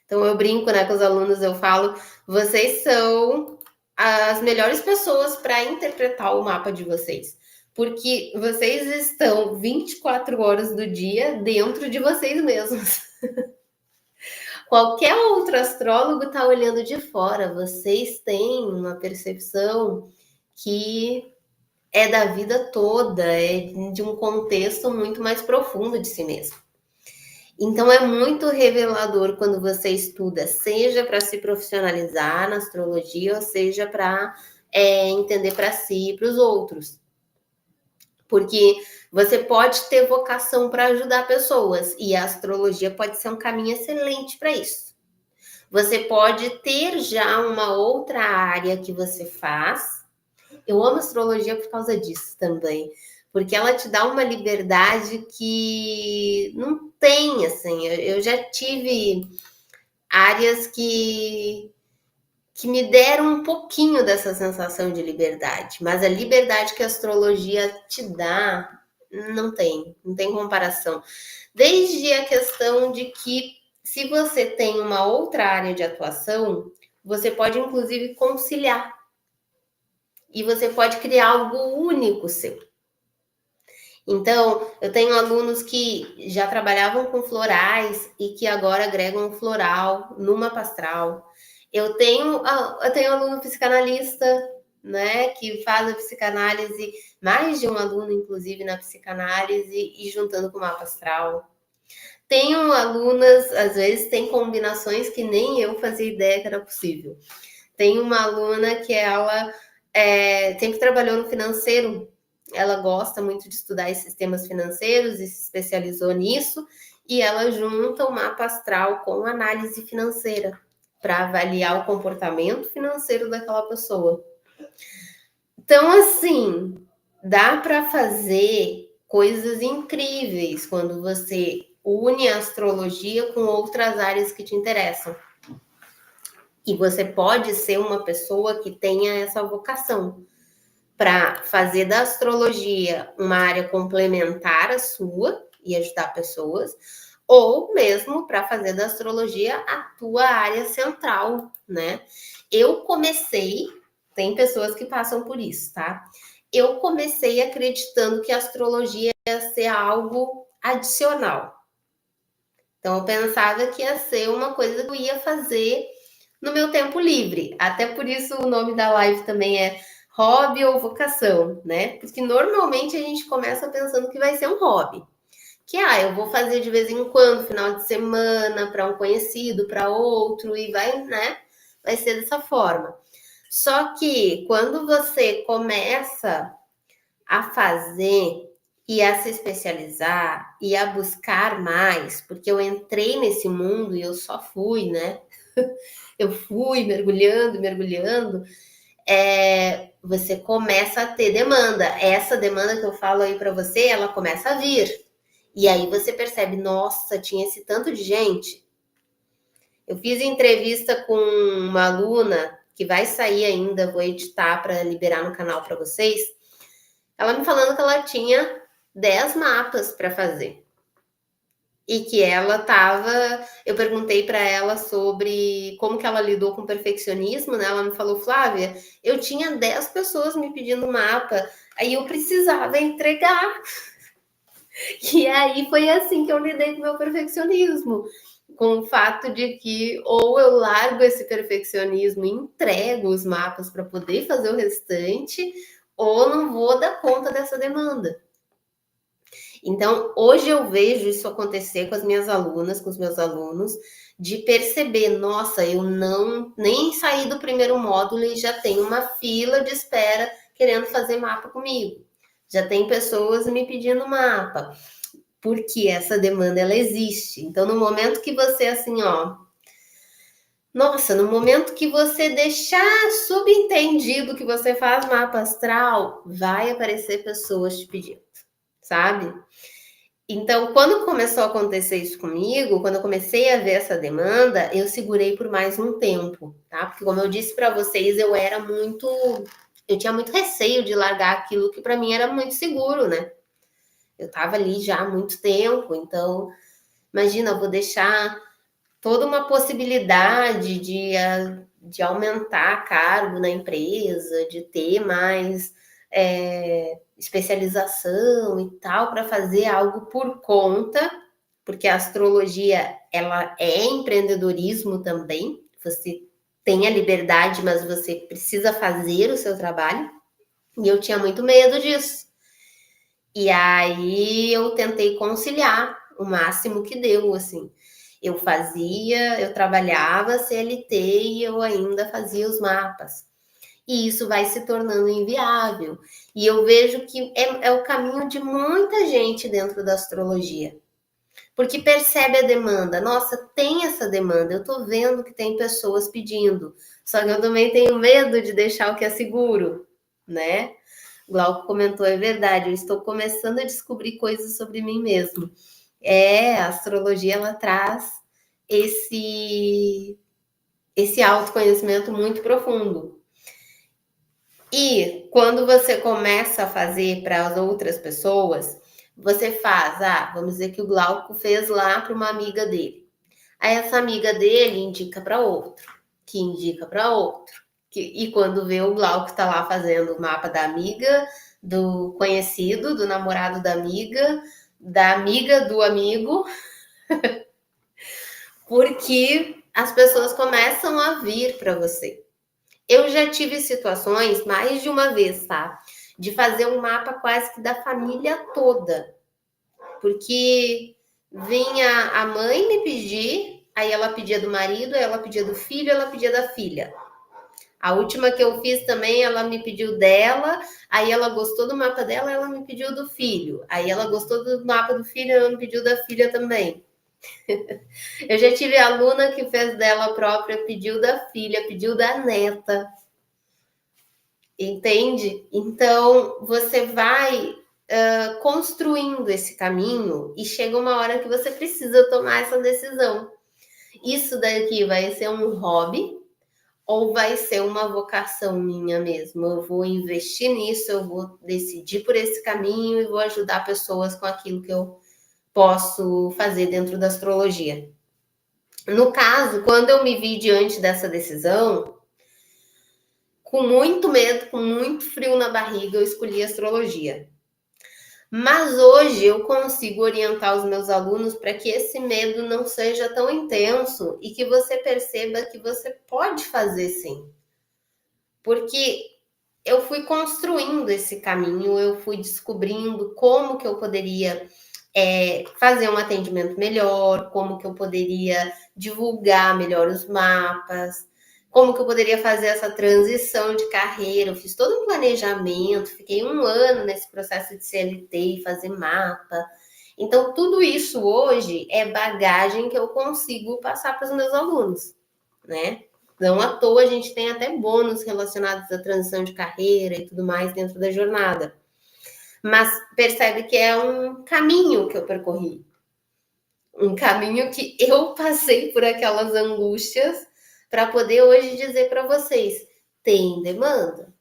Então eu brinco, né, com os alunos, eu falo, vocês são as melhores pessoas para interpretar o mapa de vocês, porque vocês estão 24 horas do dia dentro de vocês mesmos. Qualquer outro astrólogo está olhando de fora, vocês têm uma percepção que é da vida toda, é de um contexto muito mais profundo de si mesmo. Então é muito revelador quando você estuda, seja para se profissionalizar na astrologia, ou seja para entender para si e para os outros. Porque você pode ter vocação para ajudar pessoas, e a astrologia pode ser um caminho excelente para isso. Você pode ter já uma outra área que você faz. Eu amo astrologia por causa disso também, porque ela te dá uma liberdade que não tem, assim. Eu já tive áreas que me deram um pouquinho dessa sensação de liberdade, mas a liberdade que a astrologia te dá não tem comparação. Desde a questão de que se você tem uma outra área de atuação, você pode inclusive conciliar e você pode criar algo único seu. Então, eu tenho alunos que já trabalhavam com florais e que agora agregam floral numa pastral. Eu tenho aluno psicanalista, né, que faz a psicanálise, mais de um aluno, inclusive, na psicanálise e juntando com o mapa astral. Tenho alunas, às vezes, tem combinações que nem eu fazia ideia que era possível. Tem uma aluna que ela sempre trabalhou no financeiro, ela gosta muito de estudar esses temas financeiros e se especializou nisso, e ela junta o mapa astral com análise financeira para avaliar o comportamento financeiro daquela pessoa. Então, assim, dá para fazer coisas incríveis quando você une a astrologia com outras áreas que te interessam. E você pode ser uma pessoa que tenha essa vocação para fazer da astrologia uma área complementar à sua e ajudar pessoas, ou mesmo para fazer da astrologia a tua área central, né? Eu comecei, tem pessoas que passam por isso, tá? Eu comecei acreditando que a astrologia ia ser algo adicional. Então eu pensava que ia ser uma coisa que eu ia fazer no meu tempo livre. Até por isso o nome da live também é hobby ou vocação, né? Porque normalmente a gente começa pensando que vai ser um hobby. Que eu vou fazer de vez em quando, final de semana, para um conhecido, para outro, e vai, né? Vai ser dessa forma. Só que quando você começa a fazer e a se especializar e a buscar mais, porque eu entrei nesse mundo e eu só fui, né? Eu fui mergulhando, mergulhando. você começa a ter demanda. Essa demanda que eu falo aí para você, ela começa a vir. E aí você percebe, nossa, tinha esse tanto de gente. Eu fiz entrevista com uma aluna que vai sair ainda, vou editar para liberar no canal para vocês. Ela me falando que ela tinha 10 mapas para fazer. E que ela estava. Eu perguntei para ela sobre como que ela lidou com o perfeccionismo, né? Ela me falou, Flávia, eu tinha 10 pessoas me pedindo mapa, aí eu precisava entregar. E aí foi assim que eu lidei com o meu perfeccionismo. Com o fato de que ou eu largo esse perfeccionismo e entrego os mapas para poder fazer o restante, ou não vou dar conta dessa demanda. Então, hoje eu vejo isso acontecer com as minhas alunas, com os meus alunos, de perceber, nossa, eu não nem saí do primeiro módulo e já tem uma fila de espera querendo fazer mapa comigo. Já tem pessoas me pedindo mapa, porque essa demanda ela existe. Então, no momento que você assim, ó, nossa, no momento que você deixar subentendido que você faz mapa astral, vai aparecer pessoas te pedindo, sabe? Então, quando começou a acontecer isso comigo, quando eu comecei a ver essa demanda, eu segurei por mais um tempo, tá? Porque como eu disse para vocês, eu tinha muito receio de largar aquilo que para mim era muito seguro, né? Eu estava ali já há muito tempo, então imagina, eu vou deixar toda uma possibilidade de aumentar cargo na empresa, de ter mais especialização e tal, para fazer algo por conta, porque a astrologia ela é empreendedorismo também. Você tem a liberdade, mas você precisa fazer o seu trabalho. E eu tinha muito medo disso. E aí eu tentei conciliar o máximo que deu, assim. Eu trabalhava CLT e eu ainda fazia os mapas. E isso vai se tornando inviável. E eu vejo que é o caminho de muita gente dentro da astrologia. Porque percebe a demanda. Nossa, tem essa demanda. Eu tô vendo que tem pessoas pedindo. Só que eu também tenho medo de deixar o que é seguro, né? O Glauco comentou, é verdade, eu estou começando a descobrir coisas sobre mim mesmo. A astrologia ela traz esse autoconhecimento muito profundo. E quando você começa a fazer para as outras pessoas, você faz, vamos dizer que o Glauco fez lá para uma amiga dele. Aí essa amiga dele indica para outro, que indica para outro. E quando vê o Glauco está lá fazendo o mapa da amiga, do conhecido, do namorado da amiga do amigo, porque as pessoas começam a vir para você. Eu já tive situações, mais de uma vez, tá? De fazer um mapa quase que da família toda. Porque vinha a mãe me pedir, aí ela pedia do marido, aí ela pedia do filho, ela pedia da filha. A última que eu fiz também, ela me pediu dela, aí ela gostou do mapa dela, ela me pediu do filho. Aí ela gostou do mapa do filho, ela me pediu da filha também. Eu já tive aluna que fez dela própria, pediu da filha, pediu da neta. Entende? Então, você vai construindo esse caminho e chega uma hora que você precisa tomar essa decisão. Isso daqui vai ser um hobby ou vai ser uma vocação minha mesmo? Eu vou investir nisso, eu vou decidir por esse caminho e vou ajudar pessoas com aquilo que eu posso fazer dentro da astrologia. No caso, quando eu me vi diante dessa decisão, com muito medo, com muito frio na barriga, eu escolhi astrologia. Mas hoje eu consigo orientar os meus alunos para que esse medo não seja tão intenso e que você perceba que você pode fazer sim. Porque eu fui construindo esse caminho, eu fui descobrindo como que eu poderia fazer um atendimento melhor, como que eu poderia divulgar melhor os mapas, como que eu poderia fazer essa transição de carreira. Eu fiz todo um planejamento, fiquei 1 ano nesse processo de CLT e fazer mapa. Então, tudo isso hoje é bagagem que eu consigo passar para os meus alunos, né? Não à toa a gente tem até bônus relacionados à transição de carreira e tudo mais dentro da jornada. Mas percebe que é um caminho que eu percorri. Um caminho que eu passei por aquelas angústias para poder hoje dizer para vocês: tem demanda?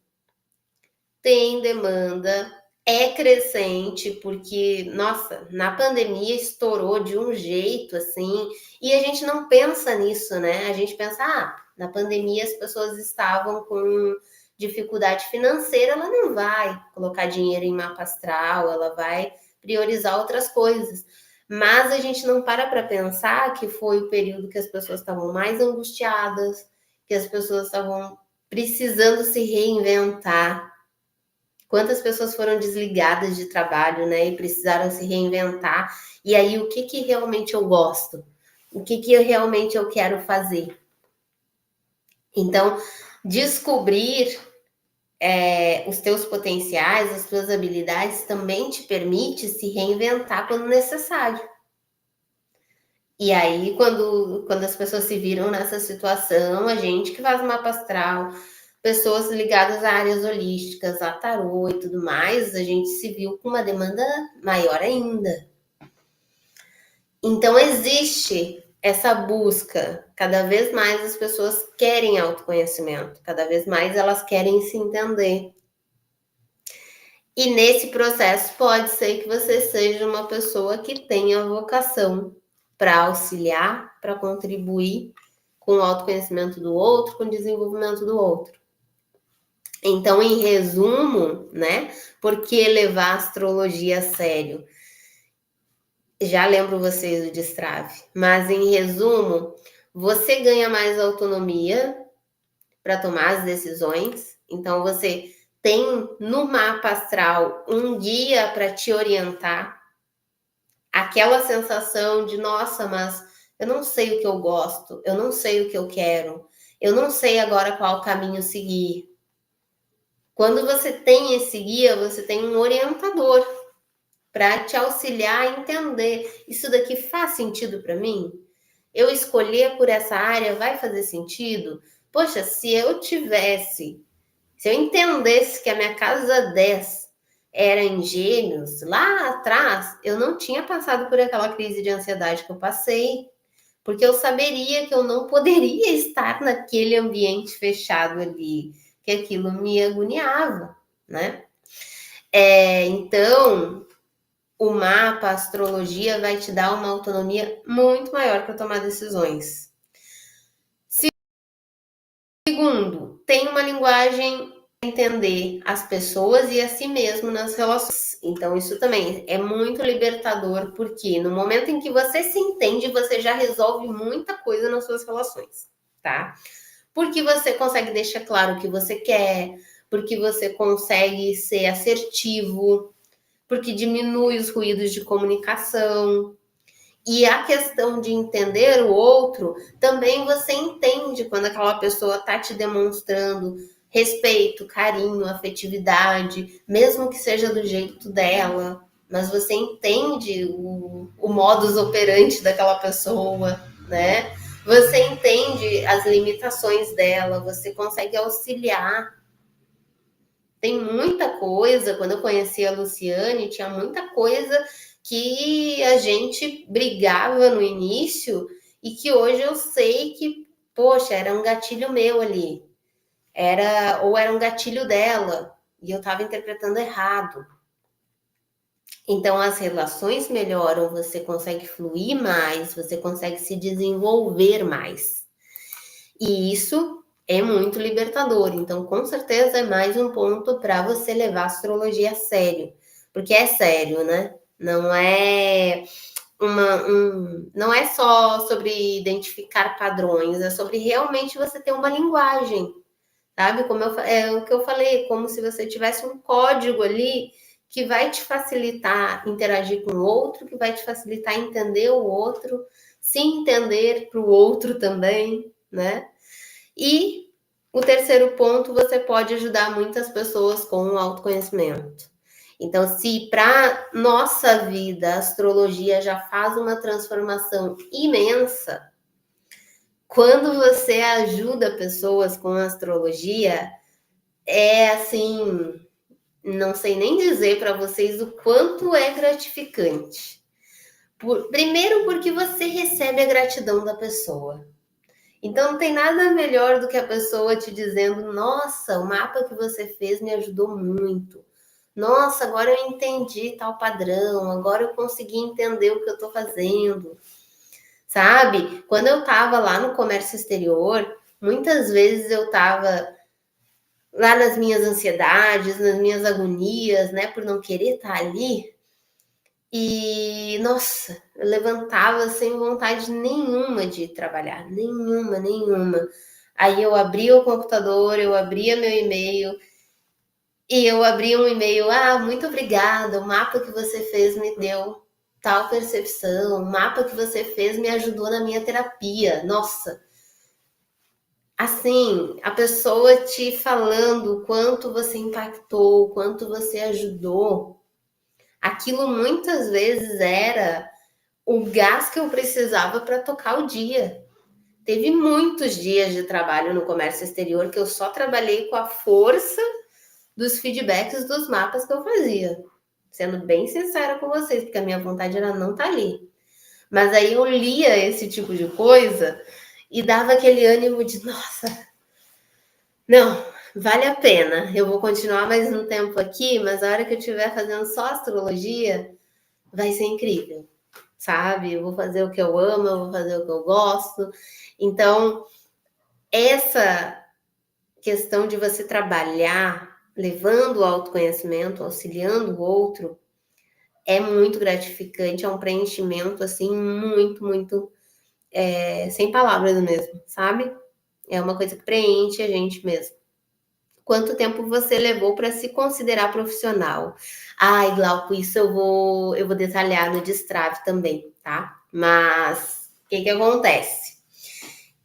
Tem demanda, é crescente, porque, nossa, na pandemia estourou de um jeito assim, e a gente não pensa nisso, né? A gente pensa, na pandemia as pessoas estavam com dificuldade financeira, ela não vai colocar dinheiro em mapa astral, ela vai priorizar outras coisas. Mas a gente não para pensar que foi o período que as pessoas estavam mais angustiadas, que as pessoas estavam precisando se reinventar. Quantas pessoas foram desligadas de trabalho, né, e precisaram se reinventar. E aí, o que realmente eu gosto? O que realmente eu quero fazer? Então, descobrir os teus potenciais, as tuas habilidades, também te permite se reinventar quando necessário. E aí, quando as pessoas se viram nessa situação, a gente que faz mapa astral, pessoas ligadas a áreas holísticas, a tarô e tudo mais, a gente se viu com uma demanda maior ainda. Então, existe essa busca. Cada vez mais as pessoas querem autoconhecimento, cada vez mais elas querem se entender. E nesse processo, pode ser que você seja uma pessoa que tenha vocação para auxiliar, para contribuir com o autoconhecimento do outro, com o desenvolvimento do outro. Então, em resumo, né? Por que levar a astrologia a sério? Já lembro vocês do destrave, mas em resumo, você ganha mais autonomia para tomar as decisões. Então, você tem no mapa astral um guia para te orientar. Aquela sensação de, nossa, mas eu não sei o que eu gosto, eu não sei o que eu quero, eu não sei agora qual caminho seguir. Quando você tem esse guia, você tem um orientador para te auxiliar a entender: isso daqui faz sentido para mim? Eu escolher por essa área vai fazer sentido? Poxa, se eu entendesse que a minha casa 10 era em Gêmeos, lá atrás, eu não tinha passado por aquela crise de ansiedade que eu passei, porque eu saberia que eu não poderia estar naquele ambiente fechado ali, que aquilo me agoniava, né? Então, o mapa, a astrologia vai te dar uma autonomia muito maior para tomar decisões. Segundo, tem uma linguagem para entender as pessoas e a si mesmo nas relações. Então, isso também é muito libertador, porque no momento em que você se entende, você já resolve muita coisa nas suas relações, tá? Porque você consegue deixar claro o que você quer, porque você consegue ser assertivo, porque diminui os ruídos de comunicação. E a questão de entender o outro, também você entende quando aquela pessoa está te demonstrando respeito, carinho, afetividade, mesmo que seja do jeito dela, mas você entende o modus operandi daquela pessoa, né? Você entende as limitações dela, você consegue auxiliar. Tem muita coisa, quando eu conheci a Luciane, tinha muita coisa que a gente brigava no início e que hoje eu sei que, poxa, era um gatilho meu ali. Ou era um gatilho dela e eu estava interpretando errado. Então as relações melhoram, você consegue fluir mais, você consegue se desenvolver mais. E isso é muito libertador. Então, com certeza, é mais um ponto para você levar a astrologia a sério. Porque é sério, né? Não é não é só sobre identificar padrões, é sobre realmente você ter uma linguagem, sabe? É o que eu falei, como se você tivesse um código ali que vai te facilitar interagir com o outro, que vai te facilitar entender o outro, se entender para o outro também, né? E o terceiro ponto, você pode ajudar muitas pessoas com o autoconhecimento. Então, se para nossa vida a astrologia já faz uma transformação imensa, Quando você ajuda pessoas com astrologia, é assim, não sei nem dizer para vocês o quanto é gratificante. Primeiro, porque você recebe a gratidão da pessoa. Então, não tem nada melhor do que a pessoa te dizendo: Nossa, o mapa que você fez me ajudou muito. Nossa, agora eu entendi tal padrão. Agora eu consegui entender o que eu estou fazendo. Sabe? Quando eu estava lá no comércio exterior, muitas vezes eu estava lá nas minhas ansiedades, nas minhas agonias, né, por não querer estar ali. E, nossa, eu levantava sem vontade nenhuma de trabalhar, nenhuma, nenhuma. Aí eu abria o computador, eu abria meu e-mail, e eu abria um e-mail, muito obrigada, o mapa que você fez me deu tal percepção, o mapa que você fez me ajudou na minha terapia. Nossa, assim, a pessoa te falando o quanto você impactou, o quanto você ajudou, aquilo muitas vezes era o gás que eu precisava para tocar o dia. Teve muitos dias de trabalho no comércio exterior que eu só trabalhei com a força dos feedbacks dos mapas que eu fazia. Sendo bem sincera com vocês, porque a minha vontade era não estar ali. Mas aí eu lia esse tipo de coisa e dava aquele ânimo de, nossa, não, vale a pena. Eu vou continuar mais um tempo aqui, mas a hora que eu estiver fazendo só astrologia, vai ser incrível, sabe? Eu vou fazer o que eu amo, eu vou fazer o que eu gosto. Então, essa questão de você trabalhar levando o autoconhecimento, auxiliando o outro, é muito gratificante, é um preenchimento assim muito, muito sem palavras mesmo, sabe? É uma coisa que preenche a gente mesmo. Quanto tempo você levou para se considerar profissional? Ai, Glauco, isso eu vou detalhar no Destrave também, tá? Mas o que acontece?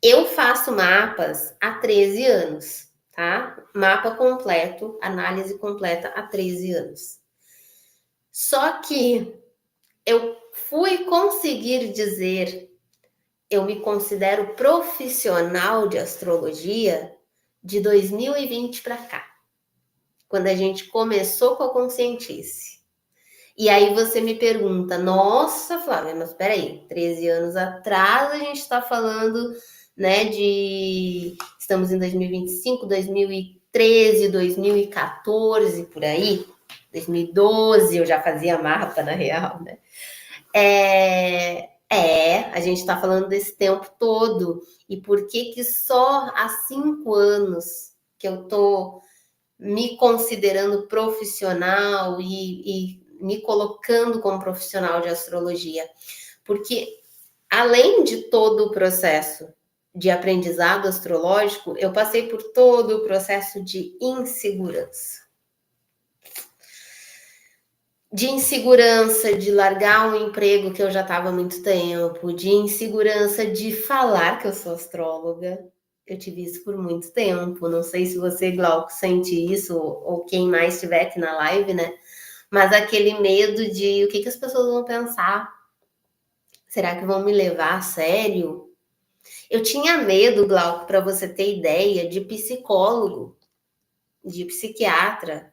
Eu faço mapas há 13 anos, tá? Mapa completo, análise completa há 13 anos. Só que eu fui conseguir dizer, eu me considero profissional de astrologia de 2020 para cá, quando a gente começou com a Conscientice. E aí você me pergunta, nossa, Flávia, mas peraí, 13 anos atrás a gente está falando, né, estamos em 2025, 2013, 2014, por aí, 2012 eu já fazia mapa, na real, né? A gente está falando desse tempo todo. E por que só há 5 anos que eu tô me considerando profissional e me colocando como profissional de astrologia? Porque além de todo o processo de aprendizado astrológico, eu passei por todo o processo de insegurança. De insegurança de largar um emprego que eu já estava há muito tempo, de insegurança de falar que eu sou astróloga. Eu tive isso por muito tempo. Não sei se você, Glauco, sente isso, ou quem mais estiver aqui na live, né? Mas aquele medo de o que as pessoas vão pensar? Será que vão me levar a sério? Eu tinha medo, Glauco, para você ter ideia, de psicólogo, de psiquiatra,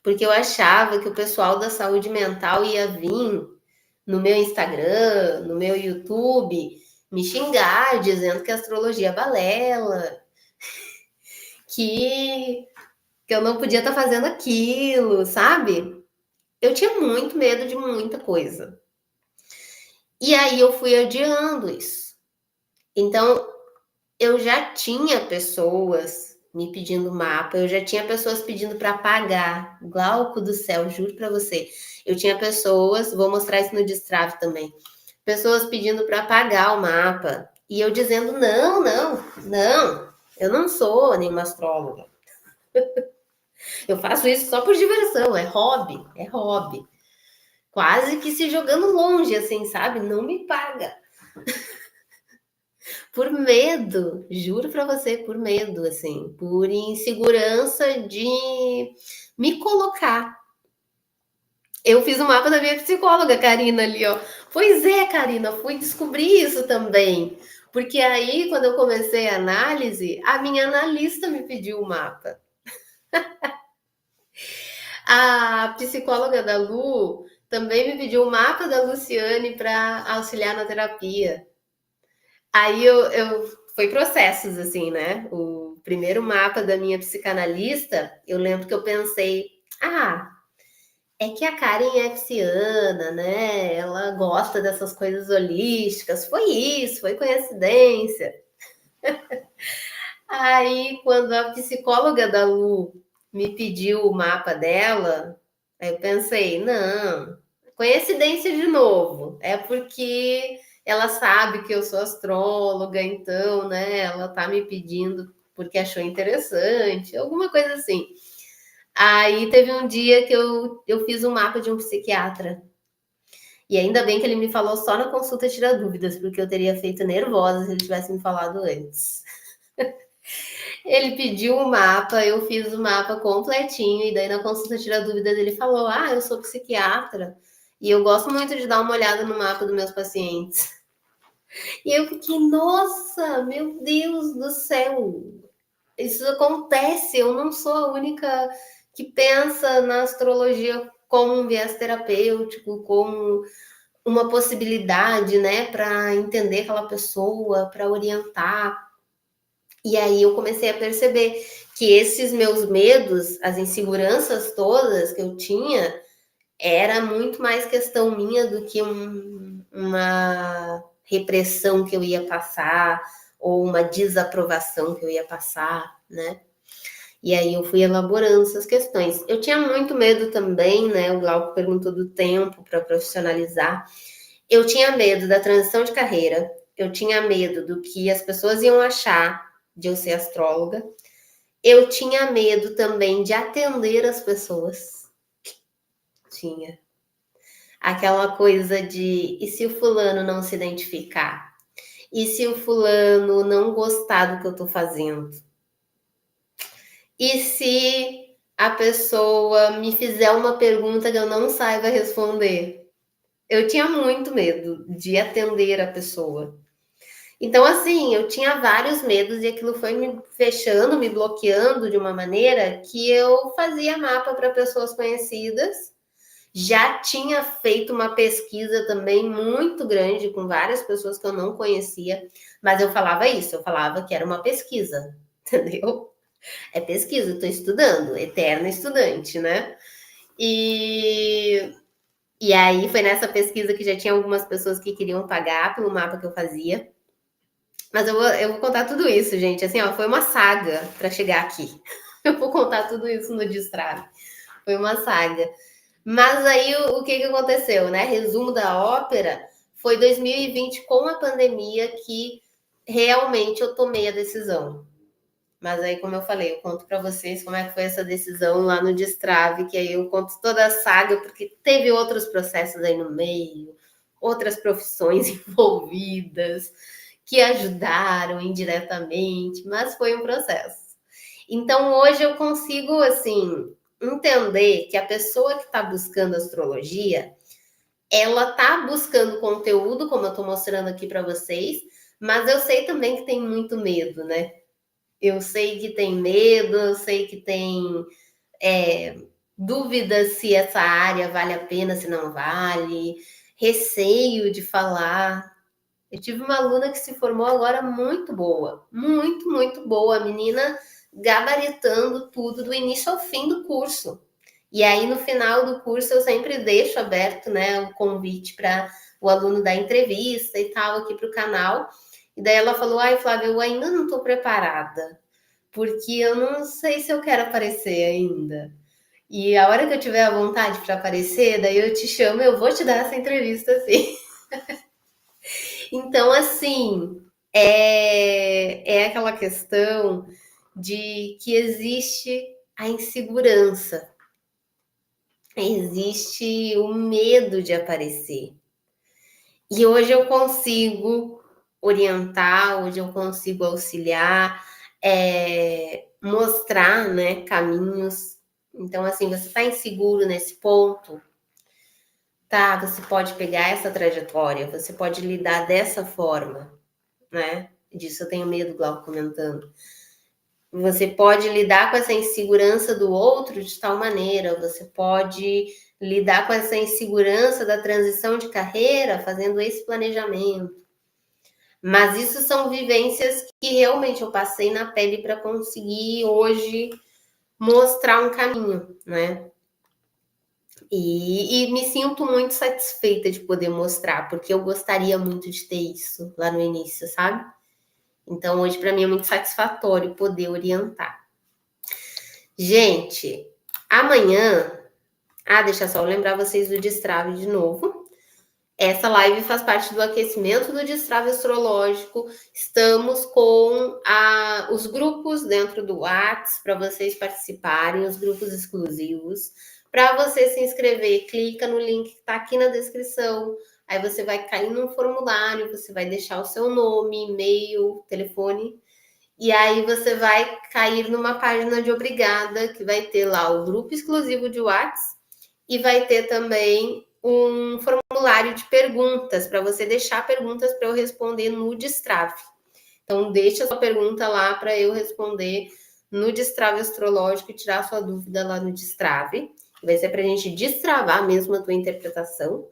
porque eu achava que o pessoal da saúde mental ia vir no meu Instagram, no meu YouTube, me xingar, dizendo que a astrologia é balela, que eu não podia estar fazendo aquilo, sabe? Eu tinha muito medo de muita coisa. E aí eu fui adiando isso. Então, eu já tinha pessoas me pedindo mapa, eu já tinha pessoas pedindo para pagar. Glauco do céu, juro para você. Eu tinha pessoas, vou mostrar isso no Destrave também, pessoas pedindo para pagar o mapa. E eu dizendo, não, não, não, eu não sou nenhuma astróloga. Eu faço isso só por diversão, é hobby, é hobby. Quase que se jogando longe, assim, sabe? Não me paga. Por medo, juro para você, por medo, assim, por insegurança de me colocar. Eu fiz o mapa da minha psicóloga, Karina, ali, ó. Pois é, Karina, fui descobrir isso também. Porque aí, quando eu comecei a análise, a minha analista me pediu o mapa. A psicóloga da Lu também me pediu o mapa da Luciane para auxiliar na terapia. Aí foi processos assim, né? O primeiro mapa da minha psicanalista, eu lembro que eu pensei, ah, é que a Karen é pisciana, né? Ela gosta dessas coisas holísticas. Foi isso, foi coincidência. Aí, quando a psicóloga da Lu me pediu o mapa dela, aí eu pensei, não, coincidência de novo. É porque ela sabe que eu sou astróloga, então, né, ela tá me pedindo porque achou interessante, alguma coisa assim. Aí teve um dia que eu fiz um mapa de um psiquiatra. E ainda bem que ele me falou só na consulta tirar dúvidas, porque eu teria feito nervosa se ele tivesse me falado antes. Ele pediu o mapa, eu fiz o mapa completinho, e daí na consulta tira dúvidas ele falou: Ah, eu sou psiquiatra e eu gosto muito de dar uma olhada no mapa dos meus pacientes. E eu fiquei, nossa, meu Deus do céu, isso acontece, eu não sou a única que pensa na astrologia como um viés terapêutico, como uma possibilidade, né, para entender aquela pessoa, para orientar. E aí eu comecei a perceber que esses meus medos, as inseguranças todas que eu tinha, era muito mais questão minha do que uma repressão que eu ia passar ou uma desaprovação que eu ia passar, né? E aí eu fui elaborando essas questões. Eu tinha muito medo também, né? O Glauco perguntou do tempo para profissionalizar. Eu tinha medo da transição de carreira, eu tinha medo do que as pessoas iam achar de eu ser astróloga, eu tinha medo também de atender as pessoas. Tinha. Aquela coisa de, e se o fulano não se identificar? E se o fulano não gostar do que eu tô fazendo? E se a pessoa me fizer uma pergunta que eu não saiba responder? Eu tinha muito medo de atender a pessoa. Então, assim, eu tinha vários medos e aquilo foi me fechando, me bloqueando de uma maneira que eu fazia mapa para pessoas conhecidas. Já tinha feito uma pesquisa também muito grande com várias pessoas que eu não conhecia, mas eu falava isso, eu falava que era uma pesquisa, entendeu? É pesquisa, estou estudando, eterna estudante, né? E, e aí foi nessa pesquisa que já tinha algumas pessoas que queriam pagar pelo mapa que eu fazia. Mas eu vou contar tudo isso, gente. Assim, ó, foi uma saga para chegar aqui. Eu vou contar tudo isso no Destrave. Foi uma saga. Mas aí o que aconteceu, né? Resumo da ópera, foi 2020 com a pandemia que realmente eu tomei a decisão. Mas aí, como eu falei, eu conto para vocês como é que foi essa decisão lá no Destrave, que aí eu conto toda a saga, porque teve outros processos aí no meio, outras profissões envolvidas que ajudaram indiretamente, mas foi um processo. Então hoje eu consigo assim entender que a pessoa que está buscando astrologia, ela está buscando conteúdo, como eu estou mostrando aqui para vocês, mas eu sei também que tem muito medo, né? Eu sei que tem medo, eu sei que tem dúvidas se essa área vale a pena, se não vale, receio de falar. Eu tive uma aluna que se formou agora muito boa, muito, muito boa. A menina gabaritando tudo do início ao fim do curso. E aí, no final do curso, eu sempre deixo aberto, né, o convite para o aluno dar entrevista e tal aqui para o canal. E daí ela falou: Ai, Flávia, eu ainda não estou preparada, porque eu não sei se eu quero aparecer ainda. E a hora que eu tiver a vontade para aparecer, daí eu te chamo, eu vou te dar essa entrevista assim. Então, assim, é aquela questão de que existe a insegurança, existe o medo de aparecer. E hoje eu consigo orientar, hoje eu consigo auxiliar, mostrar, né, caminhos. Então, assim, você está inseguro nesse ponto, tá? Você pode pegar essa trajetória, você pode lidar dessa forma. né? Disso eu tenho medo, Glauco comentando. Você pode lidar com essa insegurança do outro de tal maneira, você pode lidar com essa insegurança da transição de carreira fazendo esse planejamento. Mas isso são vivências que realmente eu passei na pele para conseguir hoje mostrar um caminho, né? E me sinto muito satisfeita de poder mostrar, porque eu gostaria muito de ter isso lá no início, sabe? Então hoje para mim é muito satisfatório poder orientar. Gente, amanhã. Deixa só eu lembrar vocês do Destrave de novo. Essa live faz parte do aquecimento do Destrave Astrológico. Estamos com os grupos dentro do WhatsApp para vocês participarem, os grupos exclusivos. Para você se inscrever, clica no link que está aqui na descrição. Aí você vai cair num formulário, você vai deixar o seu nome, e-mail, telefone. E aí você vai cair numa página de obrigada, que vai ter lá o grupo exclusivo de WhatsApp e vai ter também um formulário de perguntas para você deixar perguntas para eu responder no Destrave. Então deixa a sua pergunta lá para eu responder no Destrave Astrológico e tirar a sua dúvida lá no Destrave. Vai ser para a gente destravar mesmo a tua interpretação.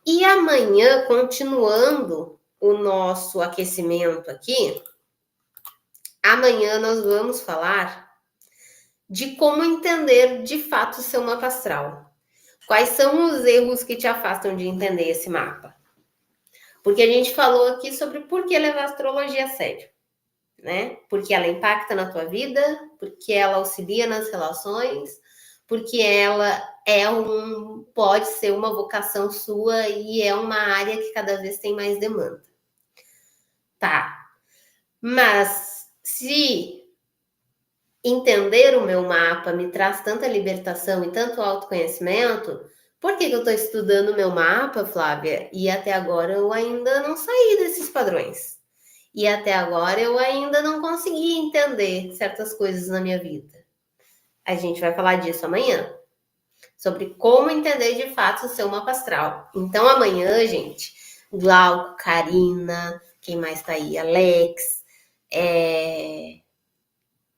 E amanhã, continuando o nosso aquecimento aqui, amanhã nós vamos falar de como entender de fato o seu mapa astral. Quais são os erros que te afastam de entender esse mapa? Porque a gente falou aqui sobre por que levar a astrologia a sério, né? Porque ela impacta na tua vida, porque ela auxilia nas relações, porque ela pode ser uma vocação sua e é uma área que cada vez tem mais demanda. Tá. Mas se entender o meu mapa me traz tanta libertação e tanto autoconhecimento, por que eu estou estudando o meu mapa, Flávia? E até agora eu ainda não saí desses padrões. E até agora eu ainda não consegui entender certas coisas na minha vida. A gente vai falar disso amanhã. Sobre como entender de fato o seu mapa astral. Então amanhã, gente, Glauco, Karina, quem mais tá aí? Alex,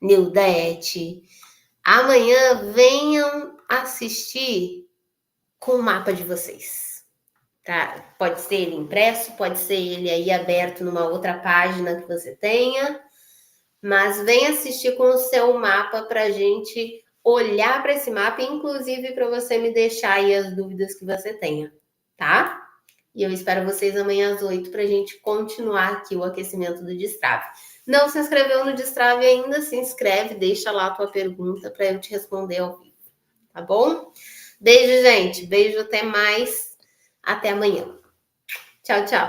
Nildete. Amanhã venham assistir com o mapa de vocês. Tá? Pode ser ele impresso, pode ser ele aí aberto numa outra página que você tenha, mas vem assistir com o seu mapa para a gente olhar para esse mapa, inclusive para você me deixar aí as dúvidas que você tenha, tá? E eu espero vocês amanhã às 8 para a gente continuar aqui o aquecimento do Destrave. Não se inscreveu no Destrave ainda? Se inscreve, deixa lá a tua pergunta para eu te responder ao vivo, tá bom? Beijo, gente. Beijo, até mais. Até amanhã. Tchau, tchau.